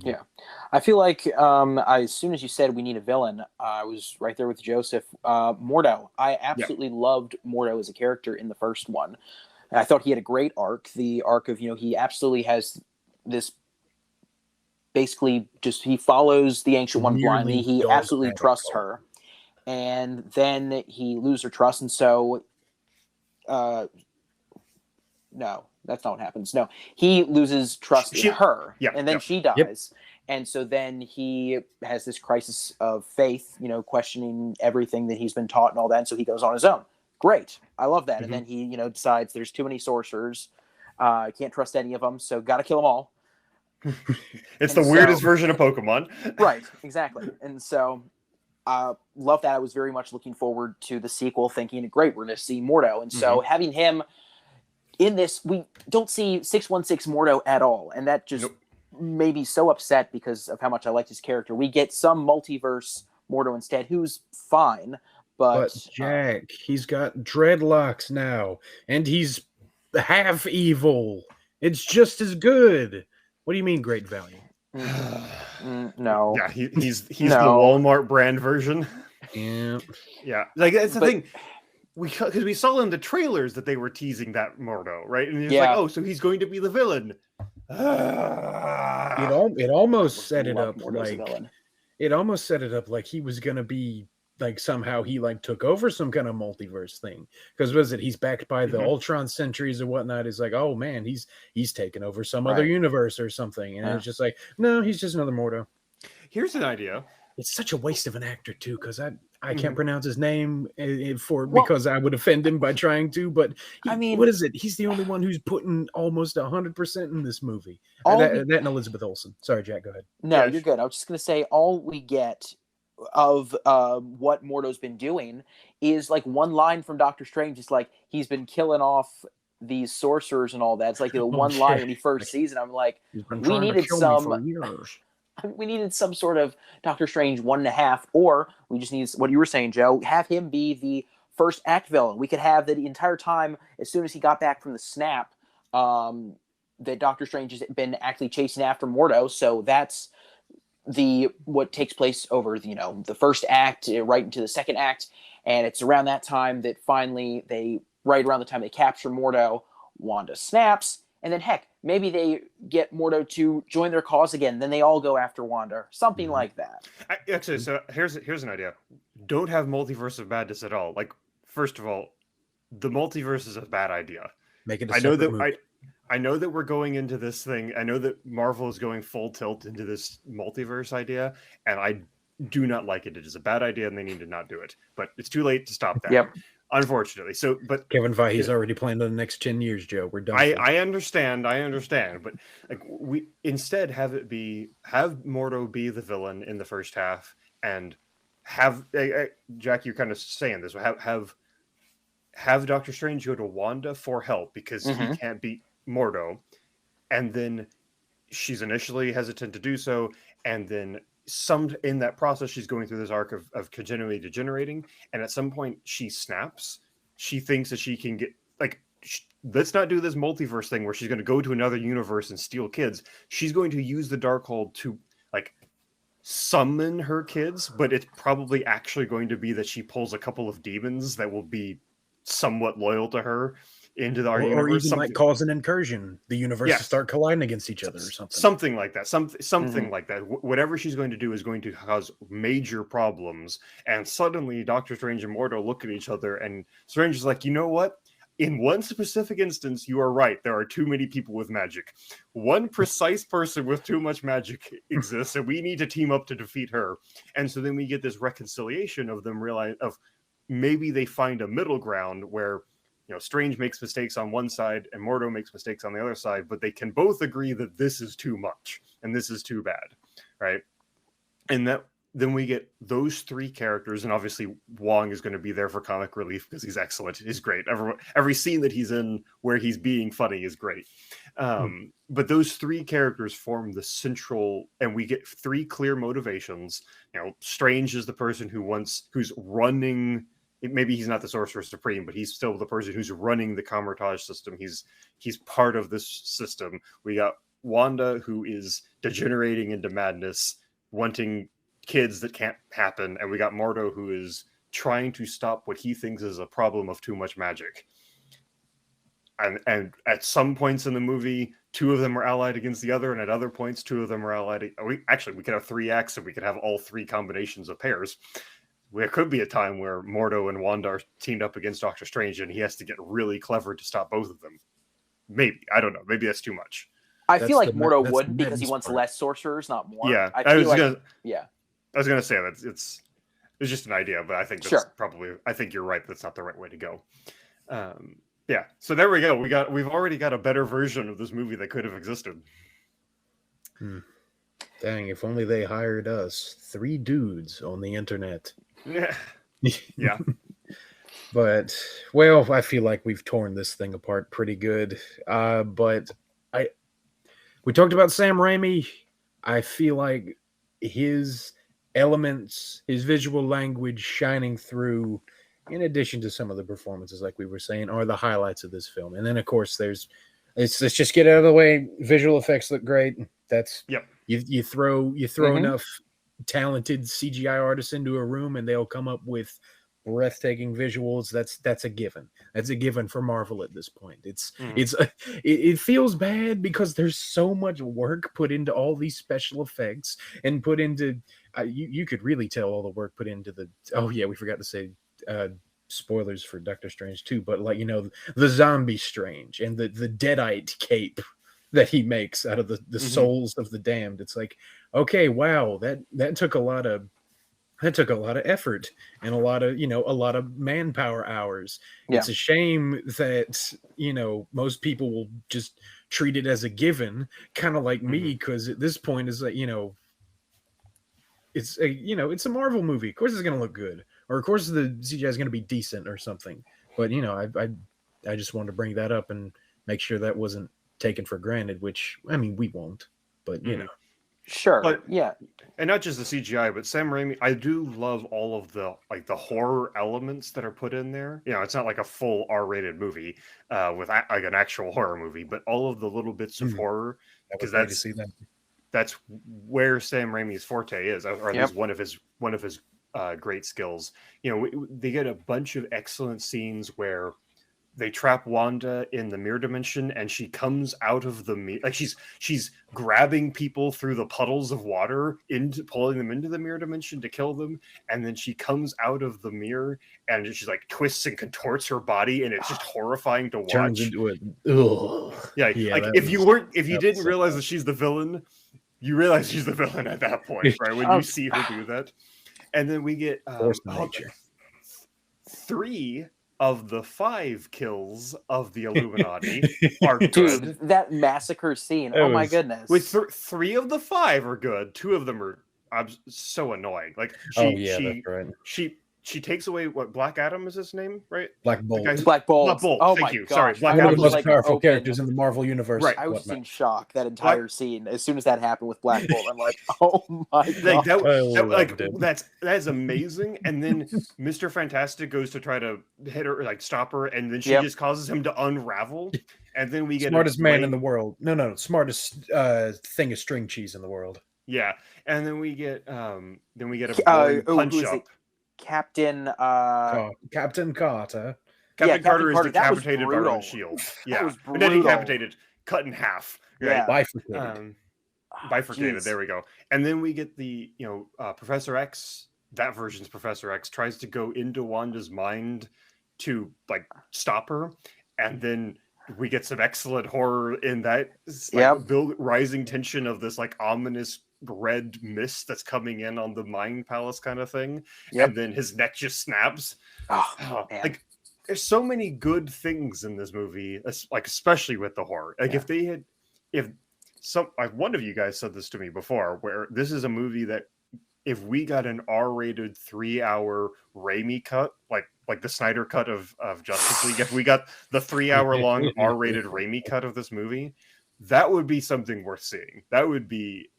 Yeah, I feel like as soon as you said we need a villain, I was right there with Joseph. Mordo. I absolutely loved Mordo as a character in the first one. And I thought he had a great arc. The arc of, he absolutely has this, basically just he follows the Ancient One blindly. He absolutely trusts her. And then he loses her trust. And so, no, that's not what happens. No, he loses trust in her. And then she dies. Yep. And so then he has this crisis of faith, questioning everything that he's been taught and all that. And so he goes on his own. Great. I love that. And then he, decides there's too many sorcerers. I can't trust any of them, so got to kill them all. It's the weirdest version of Pokemon. Right, exactly. And so love that. I was very much looking forward to the sequel, thinking, great, we're going to see Mordo. And so having him in this, we don't see 616 Mordo at all. And that just made me so upset because of how much I liked his character. We get some multiverse Mordo instead, who's fine. But Jack, he's got dreadlocks now, and he's half evil. It's just as good. What do you mean, great value? No. Yeah, he's the Walmart brand version. Yeah. Yeah, like that's the thing. Because we saw in the trailers that they were teasing that Mordo, right? And it's like, oh, so he's going to be the villain. It almost set it up like he was going to be like somehow he like took over some kind of multiverse thing, because he's backed by the Ultron Sentries or whatnot. It's like, oh man, he's taken over some other universe or something, and it's just like, no, he's just another Mordo. Here's an idea. It's such a waste of an actor too, because I can't pronounce his name because I would offend him by trying to. But what is it? He's the only one who's putting almost 100% in this movie. That and Elizabeth Olsen. Sorry, Jack, go ahead. No, you're good. I was just gonna say all we get of what Mordo's been doing is like one line from Doctor Strange. It's like he's been killing off these sorcerers and all that. It's like the one line when he first sees it. I'm like, we needed some sort of Doctor Strange 1.5, or we just need what you were saying, Joe. Have him be the first act villain. We could have the entire time, as soon as he got back from the snap, that Doctor Strange has been actually chasing after Mordo. So that's what takes place over the first act right into the second act, and it's around that time that finally right around the time they capture Mordo, Wanda snaps, and then heck, maybe they get Mordo to join their cause again. Then they all go after Wanda, something like that. Actually, so here's an idea. Don't have Multiverse of Madness at all. Like, first of all, the multiverse is a bad idea. Make it a separate movie. I know that we're going into this thing. I know that Marvel is going full tilt into this multiverse idea, and I do not like it. It is a bad idea, and they need to not do it. But it's too late to stop that. Yep. Unfortunately. So, but Kevin Feige's already planned on the next 10 years, Joe. We're done. I understand, but like we instead have Mordo be the villain in the first half, and have Jack, you're kind of saying this. Have Doctor Strange go to Wanda for help because he can't beat Mordo, and then she's initially hesitant to do so, and then in that process she's going through this arc of continually degenerating, and at some point she snaps. She thinks that she can get let's not do this multiverse thing where she's going to go to another universe and steal kids. She's going to use the Darkhold to summon her kids, but it's probably actually going to be that she pulls a couple of demons that will be somewhat loyal to her into our universe, or even cause an incursion, the universes start colliding against each other or something like that. Something like that. Whatever she's going to do is going to cause major problems. And suddenly, Doctor Strange and Mordo look at each other, and Strange is like, you know what? In one specific instance, you are right. There are too many people with magic. One precise person with too much magic exists, and we need to team up to defeat her. And so then we get this reconciliation of them maybe they find a middle ground where Strange makes mistakes on one side and Mordo makes mistakes on the other side, but they can both agree that this is too much and this is too bad, right? And then we get those three characters, and obviously Wong is going to be there for comic relief because he's excellent. He's great. Every scene that he's in where he's being funny is great. But those three characters form the central, and we get three clear motivations. Strange is the person who's running. Maybe he's not the Sorcerer Supreme, but he's still the person who's running the Kamar-Taj system. He's part of this system. We got Wanda, who is degenerating into madness, wanting kids that can't happen, and we got Mordo, who is trying to stop what he thinks is a problem of too much magic. And at some points in the movie, two of them are allied against the other, and at other points, two of them are allied. We could have 3 acts, and we could have all 3 combinations of pairs. There could be a time where Mordo and Wanda are teamed up against Doctor Strange, and he has to get really clever to stop both of them. Maybe. I don't know. Maybe that's too much. I feel like Mordo wouldn't, because he wants less sorcerers, not more. Yeah. I was going to say that. It's just an idea, but I think that's Sure. probably. I think you're right. That's not the right way to go. Yeah. So there we go. We've already got a better version of this movie that could have existed. Dang, if only they hired us. 3 dudes on the internet. Yeah. Yeah. But, well, I feel like we've torn this thing apart pretty good. But we talked about Sam Raimi. I feel like his elements, his visual language shining through, in addition to some of the performances, like we were saying, are the highlights of this film. And then, of course, let's just get out of the way. Visual effects look great. That's you throw enough talented CGI artists into a room, and they'll come up with breathtaking visuals. That's a given. That's a given for Marvel at this point. It feels bad because there's so much work put into all these special effects and put into you could really tell all the work put into the we forgot to say spoilers for Doctor Strange too, but like the zombie Strange and the deadite cape that he makes out of the souls of the damned. It's like, okay, wow, that took a lot of effort and a lot of manpower hours. Yeah. It's a shame that most people will just treat it as a given, kind of like me, because at this point is like it's a Marvel movie. Of course it's going to look good, or of course the CGI is going to be decent or something. But I just wanted to bring that up and make sure that wasn't taken for granted, which I mean we won't, but Sure. But, yeah. And not just the CGI, but Sam Raimi, I do love all of the horror elements that are put in there. It's not like a full R-rated movie with like an actual horror movie, but all of the little bits of horror, because that's where Sam Raimi's forte is, or at least one of his great skills. They get a bunch of excellent scenes where they trap Wanda in the mirror dimension, and she comes out of the mirror, like she's grabbing people through the puddles of water, pulling them into the mirror dimension to kill them, and then she comes out of the mirror and she's like twists and contorts her body, and it's just horrifying to watch. Turns into it. Ugh. Yeah, like if you didn't realize that she's the villain, you realize she's the villain at that point, right? When you see her do that, and then we get nature. 3 of the 5 kills of the Illuminati are good. Dude, that massacre scene. My goodness. With 3 of the 5 are good. 2 of them are so annoying. Like that's right. She takes away Black Adam is his name, right? Black Bolt. Black Bolt. Black Bolt. Oh Thank my you. gosh. Sorry, Black One Adam of the most powerful characters in the Marvel universe. Right. I was just in shock that entire scene. As soon as that happened with Black Bolt, I'm like, oh my god. That's amazing. And then Mr. Fantastic goes to try to hit her, like stop her, and then she just causes him to unravel. And then we get smartest man in the world. No, smartest thing of string cheese in the world. Yeah, and then we get a punch up. Captain Carter. Captain Carter is decapitated by Ron Shield. Yeah, and then decapitated, cut in half. Right? Yeah, bifurcated. There we go. And then we get the Professor X. That version's Professor X tries to go into Wanda's mind to like stop her, and then we get some excellent horror in that. Rising tension of this like ominous red mist that's coming in on the mind palace kind of thing, and then his neck just snaps. Like there's so many good things in this movie, like especially with the horror. Like if one of you guys said this to me before, where this is a movie that if we got an R-rated 3-hour Raimi cut, like the Snyder cut of Justice League, if we got the 3-hour long R-rated Raimi cut of this movie, that would be something worth seeing. That would be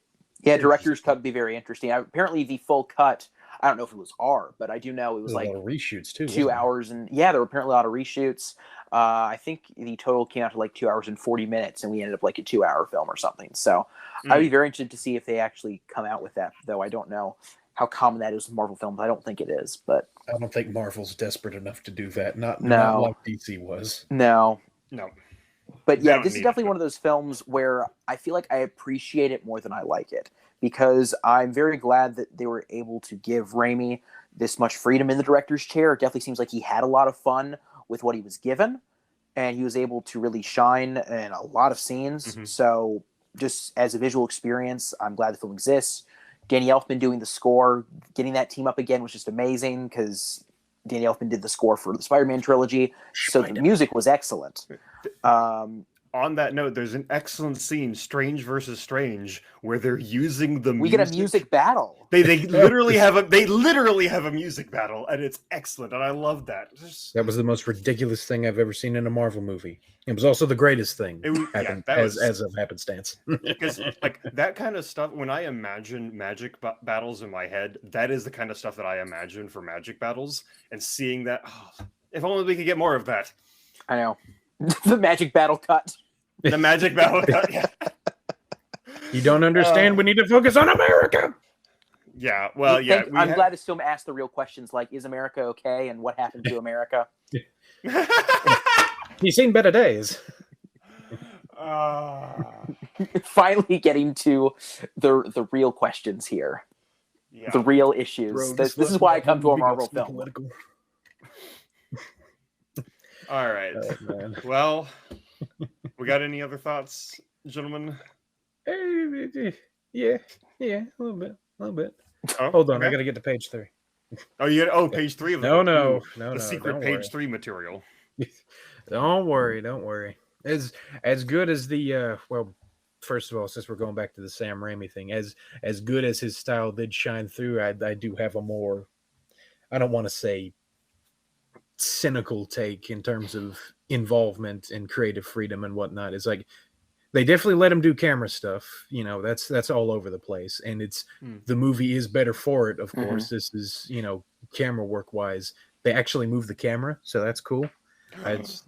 director's cut would be very interesting. Apparently, the full cut, I don't know if it was R, but I do know it was like a lot of reshoots too. 2 hours, and there were apparently a lot of reshoots. I think the total came out to like 2 hours and 40 minutes, and we ended up like a 2-hour film or something. So I'd be very interested to see if they actually come out with that, though I don't know how common that is with Marvel films. I don't think it is, but I don't think Marvel's desperate enough to do that. Not like DC was. No. But yeah, this is definitely one of those films where I feel like I appreciate it more than I like it, because I'm very glad that they were able to give Raimi this much freedom in the director's chair. It definitely seems like he had a lot of fun with what he was given, and he was able to really shine in a lot of scenes. So just as a visual experience, I'm glad the film exists. Danny Elfman doing the score, getting that team up again was just amazing because Danny Elfman did the score for the Spider-Man trilogy, so the music was excellent. On that note, there's an excellent scene, Strange versus Strange, where they're using the we get a music battle. They literally have a music battle, and it's excellent, and I love that. That was the most ridiculous thing I've ever seen in a Marvel movie. It was also the greatest thing as of happenstance. Because like that kind of stuff, when I imagine magic battles in my head, that is the kind of stuff that I imagine for magic battles. And seeing that, if only we could get more of that. I know. The magic battle cut. The magic battle cut, yeah. You don't understand. We need to focus on America. Yeah, well, I'm glad this film asked the real questions like, is America okay? And what happened to America? You've seen better days. Finally getting to the real questions here. Yeah. The real issues. Bro, this is why I come to a Marvel film. Political. All right. Oh, well, we got any other thoughts, gentlemen? Yeah, a little bit. Oh, hold on, okay. I got to get to page 3. Oh, page 3 of the book. No, the secret page 3 material. Don't worry. As good as the well, first of all, since we're going back to the Sam Raimi thing, as good as his style did shine through, I do have a more, I don't want to say cynical take in terms of involvement and creative freedom and whatnot. It's like they definitely let him do camera stuff, that's all over the place, and it's the movie is better for it, of course. This is, camera work wise, they actually move the camera, so that's cool. It's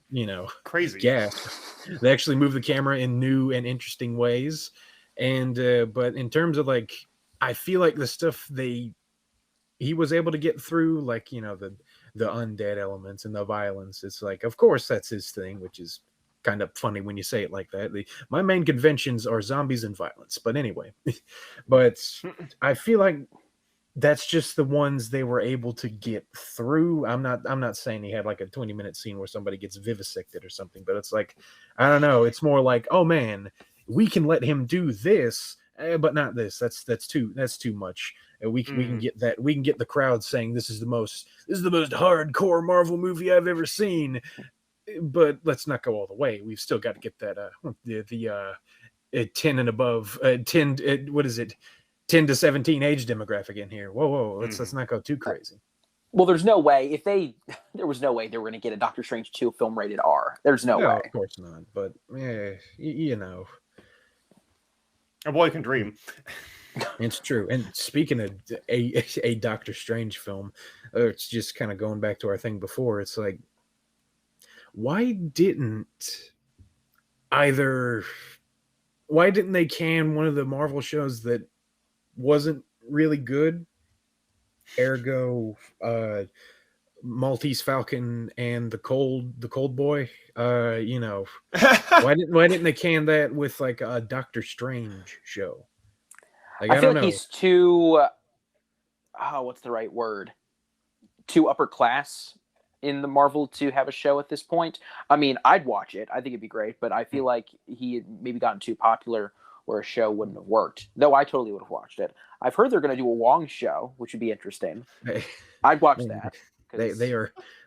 crazy. Yeah, they actually move the camera in new and interesting ways, and but in terms of like, I feel like the stuff he was able to get through, like the undead elements and the violence, it's like, of course that's his thing, which is kind of funny when you say it like that. My main conventions are zombies and violence, but anyway. But I feel like that's just the ones they were able to get through. I'm not saying he had like a 20-minute scene where somebody gets vivisected or something, but it's like, I don't know, it's more like, oh man, we can let him do this, but not this. That's too much. We can get that. We can get the crowd saying this is the most hardcore Marvel movie I've ever seen. But let's not go all the way. We've still got to get that the 10 and above 10 what is it, 10 to 17 age demographic in here. Whoa, let's not go too crazy. Well, there's no way there was no way they were going to get a Doctor Strange 2 film rated R. There's no way. Of course not. But a boy can dream. It's true. And speaking of a Doctor Strange film, it's just kind of going back to our thing before. It's like, why didn't they can one of the Marvel shows that wasn't really good? Ergo, Maltese Falcon and the Cold Boy. Why didn't they can that with like a Doctor Strange show? Like, I feel like he's too. What's the right word? Too upper class in the Marvel to have a show at this point. I mean, I'd watch it. I think it'd be great, but I feel like he had maybe gotten too popular where a show wouldn't have worked. Though I totally would have watched it. I've heard they're going to do a Wong show, which would be interesting. I'd watch that.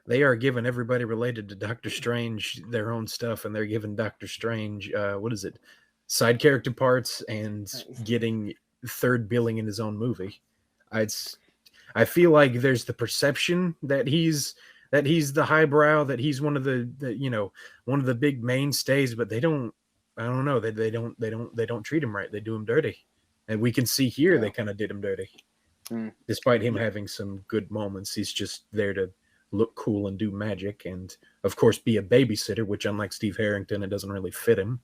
They are giving everybody related to Doctor Strange their own stuff, and they're giving Doctor Strange side character parts and getting third billing in his own movie. I feel like there's the perception that he's the highbrow, that he's one of the big mainstays, but they don't treat him right. They do him dirty. And we can see here they kind of did him dirty. Despite him having some good moments, he's just there to look cool and do magic, and of course be a babysitter, which unlike Steve Harrington, it doesn't really fit him.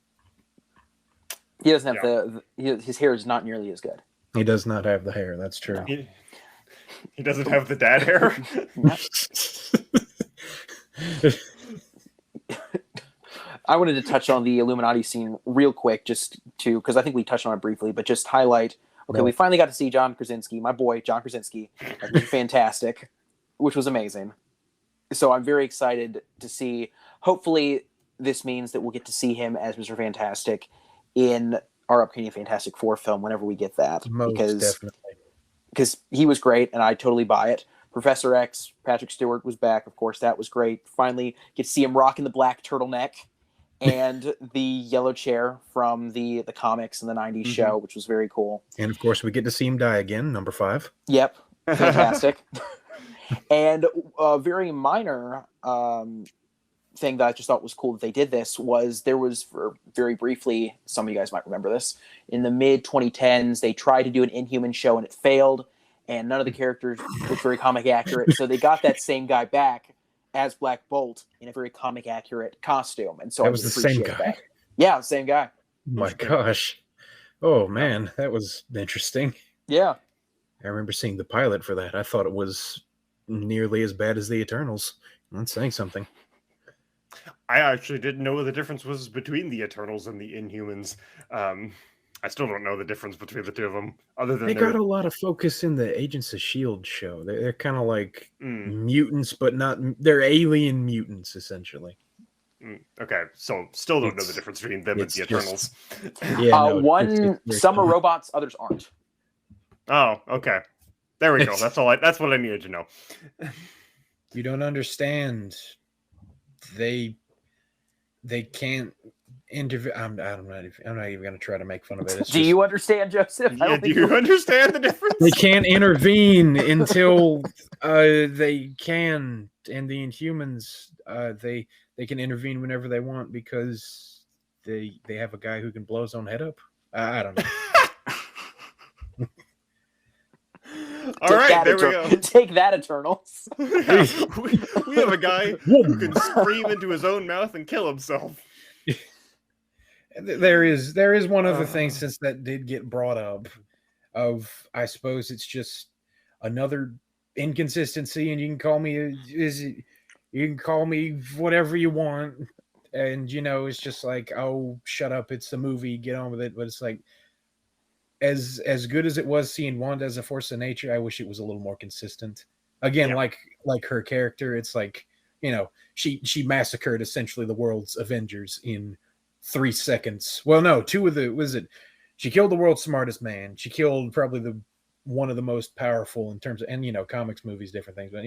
He doesn't have his hair is not nearly as good. He does not have the hair. That's true. No. He doesn't have the dad hair. I wanted to touch on the Illuminati scene real quick, just because I think we touched on it briefly, but just highlight. Okay, we finally got to see John Krasinski, my boy, John Krasinski. Fantastic, which was amazing. So I'm very excited to see. Hopefully, this means that we'll get to see him as Mr. Fantastic in our upcoming Fantastic Four film whenever we get that. Most definitely. because he was great, and I totally buy it. Professor X, Patrick Stewart was back. Of course, that was great. Finally, get to see him rocking the black turtleneck and the yellow chair from the comics and the 90s show, which was very cool. And of course, we get to see him die again, number 5. Yep, fantastic. And a very minor thing that I just thought was cool that they did this was there was, very briefly, some of you guys might remember this, in the mid-2010s, they tried to do an Inhuman show and it failed, and none of the characters looked very comic accurate, so they got that same guy back as Black Bolt in a very comic accurate costume, and so That I was the same appreciate guy? that. Yeah, same guy. My gosh. Oh, man, that was interesting. Yeah. I remember seeing the pilot for that. I thought it was nearly as bad as the Eternals. That's saying something. I actually didn't know what the difference was between the Eternals and the Inhumans. I still don't know the difference between the two of them, other than They got a lot of focus in the Agents of S.H.I.E.L.D. show. They're kind of like mutants, but not... They're alien mutants, essentially. Okay, so still don't know the difference between them and the Eternals. Some are robots, others aren't. Oh, okay. There we go. That's what I needed to know. You don't understand. They can't intervene. I'm not even going to try to make fun of it. Do you understand, Joseph? Yeah, do you understand the difference? They can't intervene until they can, and the Inhumans they can intervene whenever they want because they have a guy who can blow his own head up. I don't know. All right, there we go. Take that, Eternals. Yeah, we have a guy who can scream into his own mouth and kill himself. There is one other thing since that did get brought up. I suppose it's just another inconsistency, and you can call me whatever you want, and it's just like, oh, shut up, it's the movie, get on with it. But it's like, as good as it was seeing Wanda as a force of nature, I wish it was a little more consistent. Again, like her character, it's like, she massacred essentially the world's Avengers in 3 seconds. Well, no, she killed the world's smartest man. She killed probably one of the most powerful in terms of, and comics, movies, different things, but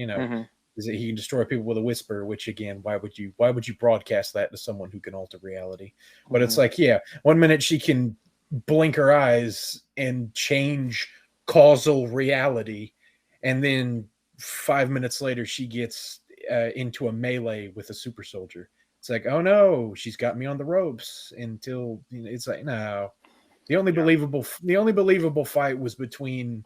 is that he can destroy people with a whisper, which again, why would you broadcast that to someone who can alter reality? But it's like, 1 minute she can blink her eyes and change causal reality, and then 5 minutes later she gets into a melee with a super soldier. It's like, oh no, she's got me on the ropes until it's like, no. The only believable fight was between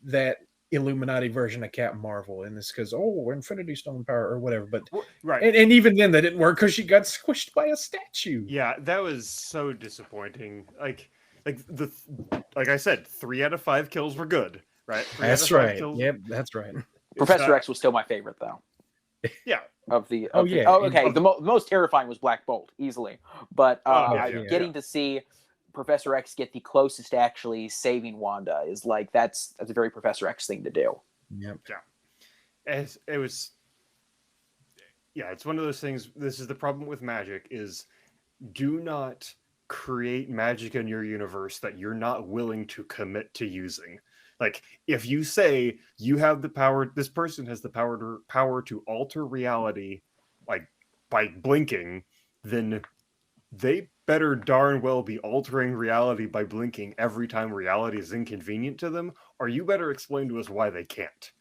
that Illuminati version of Captain Marvel, and this because Infinity Stone power or whatever. But right, and even then that didn't work because she got squished by a statue. Yeah, that was so disappointing. Like I said, 3 out of 5 kills were good, right? That's right. Yep, that's right. Professor X was still my favorite, though. Yeah. The most terrifying was Black Bolt, easily. But getting to see Professor X get the closest to actually saving Wanda is like that's a very Professor X thing to do. Yep. Yeah. It was. Yeah, it's one of those things. This is the problem with magic: is do not create magic in your universe that you're not willing to commit to using. Like, if you say you have the power, this person has the power to alter reality, like by blinking, then they better darn well be altering reality by blinking every time reality is inconvenient to them, or you better explain to us why they can't.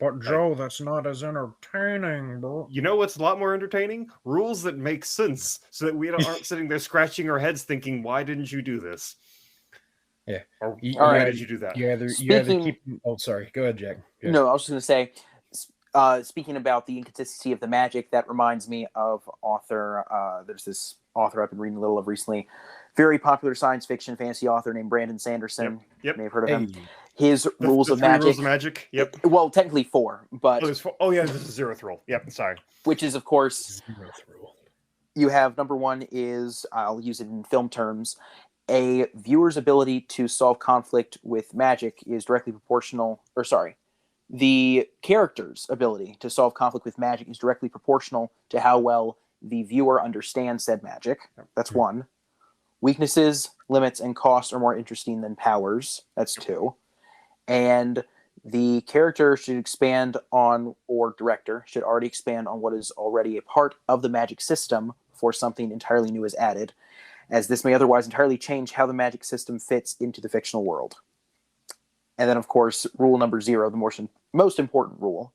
But Joe, that's not as entertaining, bro. You know what's a lot more entertaining? Rules that make sense, so that we aren't sitting there scratching our heads thinking, why didn't you do this? Yeah. Or why did you do that? You either keep... Oh, sorry. Go ahead, Jack. No, I was just going to say, speaking about the inconsistency of the magic, that reminds me of author. There's this author I've been reading a little of recently. Very popular science fiction fantasy author named Brandon Sanderson. Yep. You may have heard of him. His rules of magic. Rules of magic. Yep. Well, technically 4, but this is 0th rule. Yep. Sorry. Which is, of course, 0th rule. You have number 1 is, I'll use it in film terms, a viewer's ability to solve conflict with magic is directly proportional. The character's ability to solve conflict with magic is directly proportional to how well the viewer understands said magic. That's 1. Weaknesses, limits, and costs are more interesting than powers. That's 2. And The character should expand on, or director should already expand on what is already a part of the magic system before something entirely new is added, as this may otherwise entirely change how the magic system fits into the fictional world. And then, of course, rule number 0, the most important rule,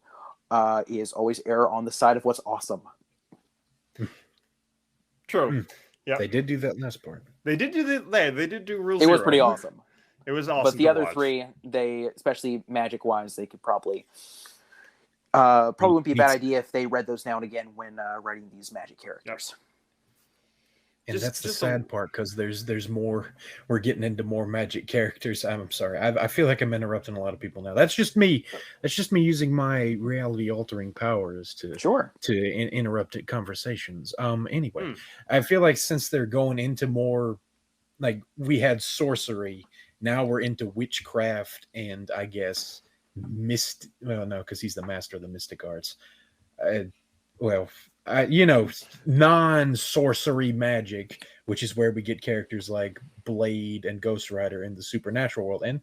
is always err on the side of what's awesome. True. Yeah, They did do that last part. they did do they did do rule It 0. was pretty awesome. It was awesome. But the to other watch. 3, they, especially magic wise, they could probably wouldn't be a bad idea if they read those now and again when writing these magic characters. And that's the sad part, because there's more. We're getting into more magic characters. I'm sorry. I feel like I'm interrupting a lot of people now. That's just me. That's just me using my reality altering powers to interrupt conversations. Anyway, I feel like since they're going into more, like, we had sorcery, now we're into witchcraft and I guess well, no, because he's the master of the mystic arts. Non-sorcery magic, which is where we get characters like Blade and Ghost Rider in the supernatural world, and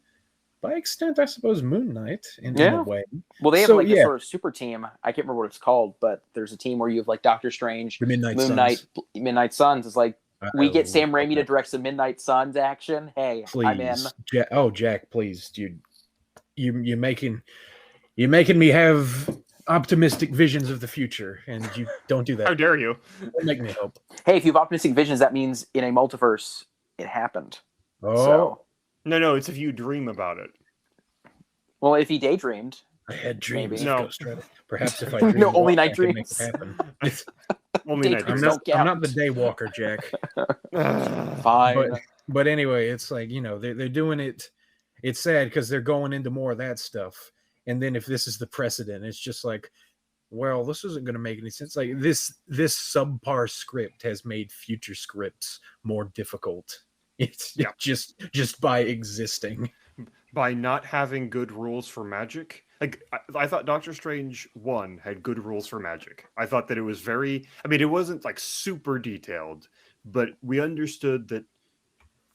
by extent, I suppose Moon Knight in a way. Well, they have this sort of super team. I can't remember what it's called, but there's a team where you have like Doctor Strange, the Moon Knight, Midnight Suns. It's like we get Sam Raimi to direct some Midnight Suns action. Hey, please, I'm in. Jack, please, dude, you're making me have optimistic visions of the future, and you don't do that. How dare you? Don't make me hope. Hey, if you have optimistic visions, that means in a multiverse, it happened. Oh. So. No, it's if you dream about it. Well, if he daydreamed. I had dreams. No. Perhaps if I dreamed no, only night I could dreams. make it happen. Only night dreams. I'm not the day walker, Jack. Fine. But anyway, it's like, they're doing it. It's sad because they're going into more of that stuff. And then if this is the precedent, it's just like, well, this isn't going to make any sense. Like this subpar script has made future scripts more difficult. It's just by existing. By not having good rules for magic. Like, I thought Doctor Strange 1 had good rules for magic. I thought that it was it wasn't like super detailed, but we understood that,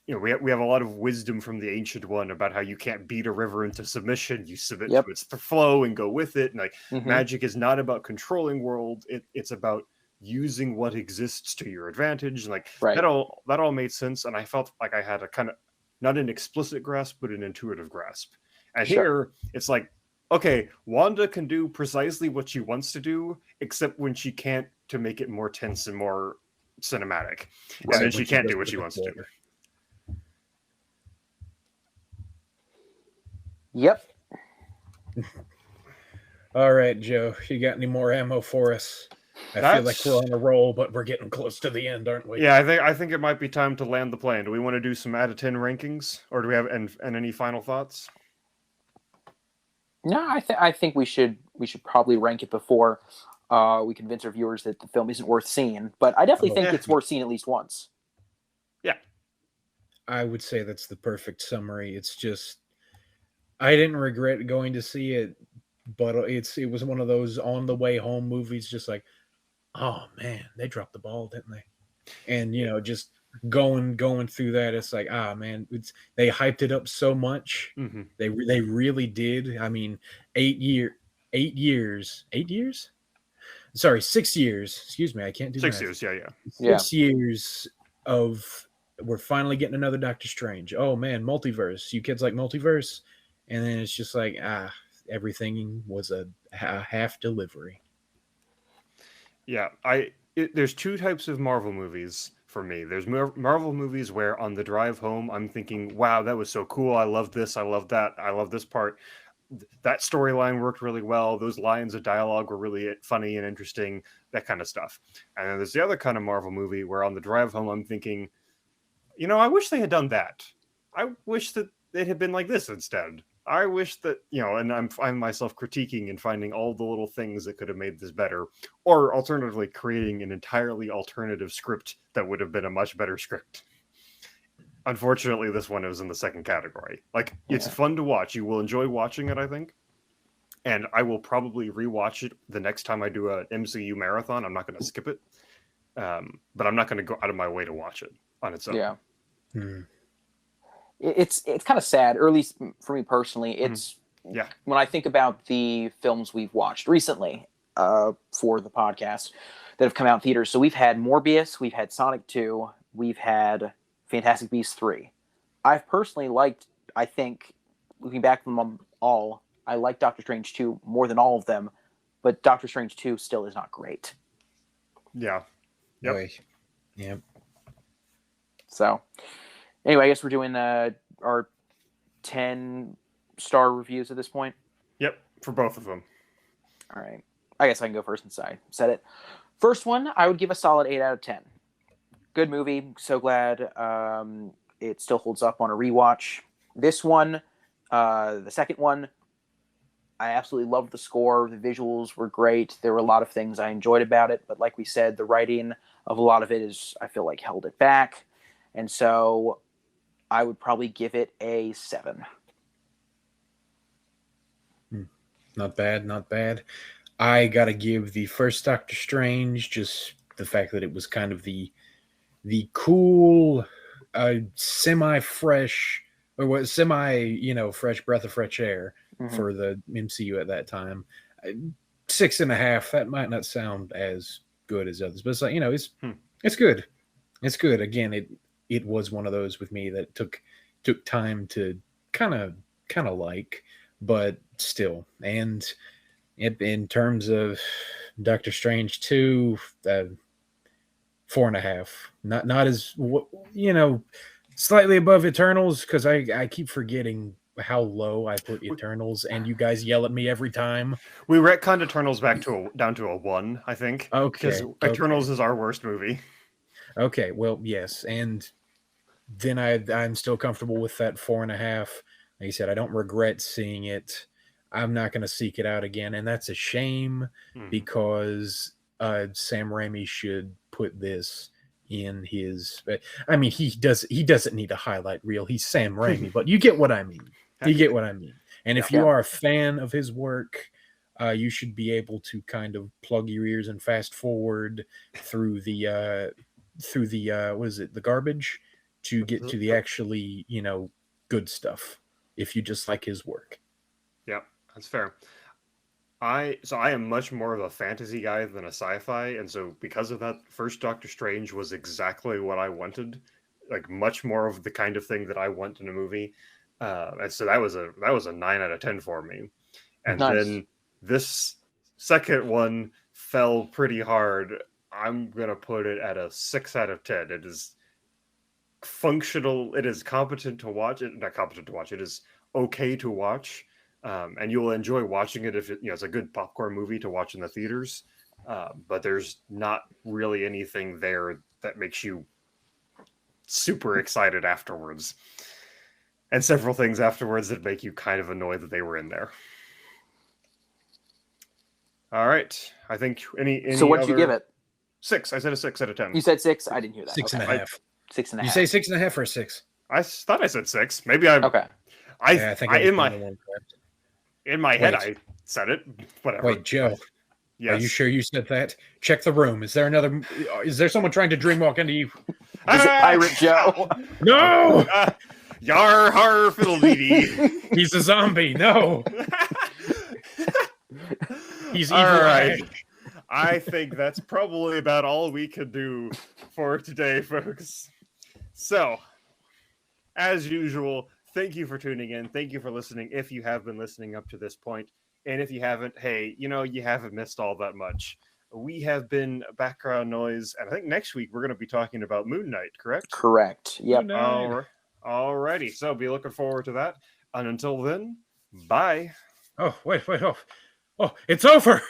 we have a lot of wisdom from the Ancient One about how you can't beat a river into submission. You submit to its flow and go with it. And like magic is not about controlling world. It's about using what exists to your advantage. And like that all made sense. And I felt like I had a kind of not an explicit grasp, but an intuitive grasp. And here it's like, okay, Wanda can do precisely what she wants to do, except when she can't, to make it more tense and more cinematic. And then she can't do what she wants to do. Yep. All right, Joe, you got any more ammo for us? I feel like we're on a roll, but we're getting close to the end, aren't we? Yeah, I think it might be time to land the plane. Do we want to do some out of 10 rankings, or do we have and any final thoughts? No, I think we should probably rank it before we convince our viewers that the film isn't worth seeing. But I definitely think it's worth seeing at least once. Yeah, I would say that's the perfect summary. It's just I didn't regret going to see it, but it was one of those on the way home movies. Just like, oh man, they dropped the ball, didn't they? And just going through that, it's like, man, they hyped it up so much. Mm-hmm. They really did. I mean, 8 years. Sorry, 6 years. Excuse me, I can't do 6 math. years. Yeah. 6 years of we're finally getting another Doctor Strange. Oh man, multiverse. You kids like multiverse? And then it's just like, everything was a half delivery. Yeah, there's two types of Marvel movies for me. There's Marvel movies where on the drive home, I'm thinking, wow, that was so cool. I love this. I love that. I love this part. That storyline worked really well. Those lines of dialogue were really funny and interesting, that kind of stuff. And then there's the other kind of Marvel movie where on the drive home, I'm thinking, I wish they had done that. I wish that it had been like this instead. I wish that, and I'm finding myself critiquing and finding all the little things that could have made this better, or alternatively creating an entirely alternative script that would have been a much better script. Unfortunately, this one is in the second category. Like, it's fun to watch. You will enjoy watching it, I think. And I will probably rewatch it the next time I do an MCU marathon. I'm not going to skip it. But I'm not going to go out of my way to watch it on its own. Yeah. It's kind of sad, or at least for me personally. Yeah. When I think about the films we've watched recently for the podcast that have come out in theaters, so we've had Morbius, we've had Sonic 2, we've had Fantastic Beasts 3. I've personally liked, I think, looking back from them all, I like Doctor Strange 2 more than all of them, but Doctor Strange 2 still is not great. Yeah. Yep. Boy. Yep. So, anyway, I guess we're doing our 10-star reviews at this point. Yep. For both of them. All right. I guess I can go first since I said it. First one, I would give a solid 8 out of 10. Good movie. So glad it still holds up on a rewatch. This one, the second one, I absolutely loved the score. The visuals were great. There were a lot of things I enjoyed about it. But like we said, the writing of a lot of it is, I feel like, held it back. And so I would probably give it a 7. Not bad, not bad. I gotta give the first Doctor Strange just the fact that it was kind of the cool, semi-fresh, or what fresh breath of fresh air for the MCU at that time. 6.5. That might not sound as good as others, but it's like it's good. It's good. Again, it was one of those with me that took time to kind of like, but still. And in terms of Doctor Strange 2, 4.5. Not as slightly above Eternals, because I keep forgetting how low I put Eternals, and you guys yell at me every time. We retconned Eternals down to a 1, I think. Okay. Because Eternals is our worst movie. Okay, well, yes, and then I'm still comfortable with that 4.5. Like you said, I don't regret seeing it. I'm not going to seek it out again, and that's a shame because Sam Raimi should put this in his. I mean, he doesn't need a highlight reel. He's Sam Raimi, but you get what I mean. You get what I mean. And if you are a fan of his work, you should be able to kind of plug your ears and fast forward through the what is it, the garbage, to get to the actually good stuff. If you just like his work. Yeah, that's fair. I am much more of a fantasy guy than a sci-fi, and so because of that, first Doctor Strange was exactly what I wanted, like much more of the kind of thing that I want in a movie. And so that was a 9 out of 10 for me. And then this second one fell pretty hard. I'm gonna put it at a 6 out of 10. It is functional. It is competent to watch. Not competent to watch. It is okay to watch, and you will enjoy watching it if it's a good popcorn movie to watch in the theaters. But there's not really anything there that makes you super excited afterwards, and several things afterwards that make you kind of annoyed that they were in there. All right, I think any. So what'd you give it? 6. I said a 6 out of 10. You said 6. I didn't hear that. 6.5. 6.5. You say 6.5 or 6? I thought I said 6. Maybe I. Okay. I think in my head I said it. Whatever. Wait, Joe. Yes. Are you sure you said that? Check the room. Is there someone trying to dreamwalk into you? Is it Pirate Joe? No! Yar har fiddle dee. He's a zombie. No. He's evil. All right. I think that's probably about all we could do for today, folks. So, as usual, thank you for tuning in. Thank you for listening if you have been listening up to this point. And if you haven't, hey, you haven't missed all that much. We have been Background Noise, and I think next week we're going to be talking about Moon Knight, correct? Correct. Yep. All righty. So be looking forward to that. And until then, bye. Oh, wait. Oh, it's over.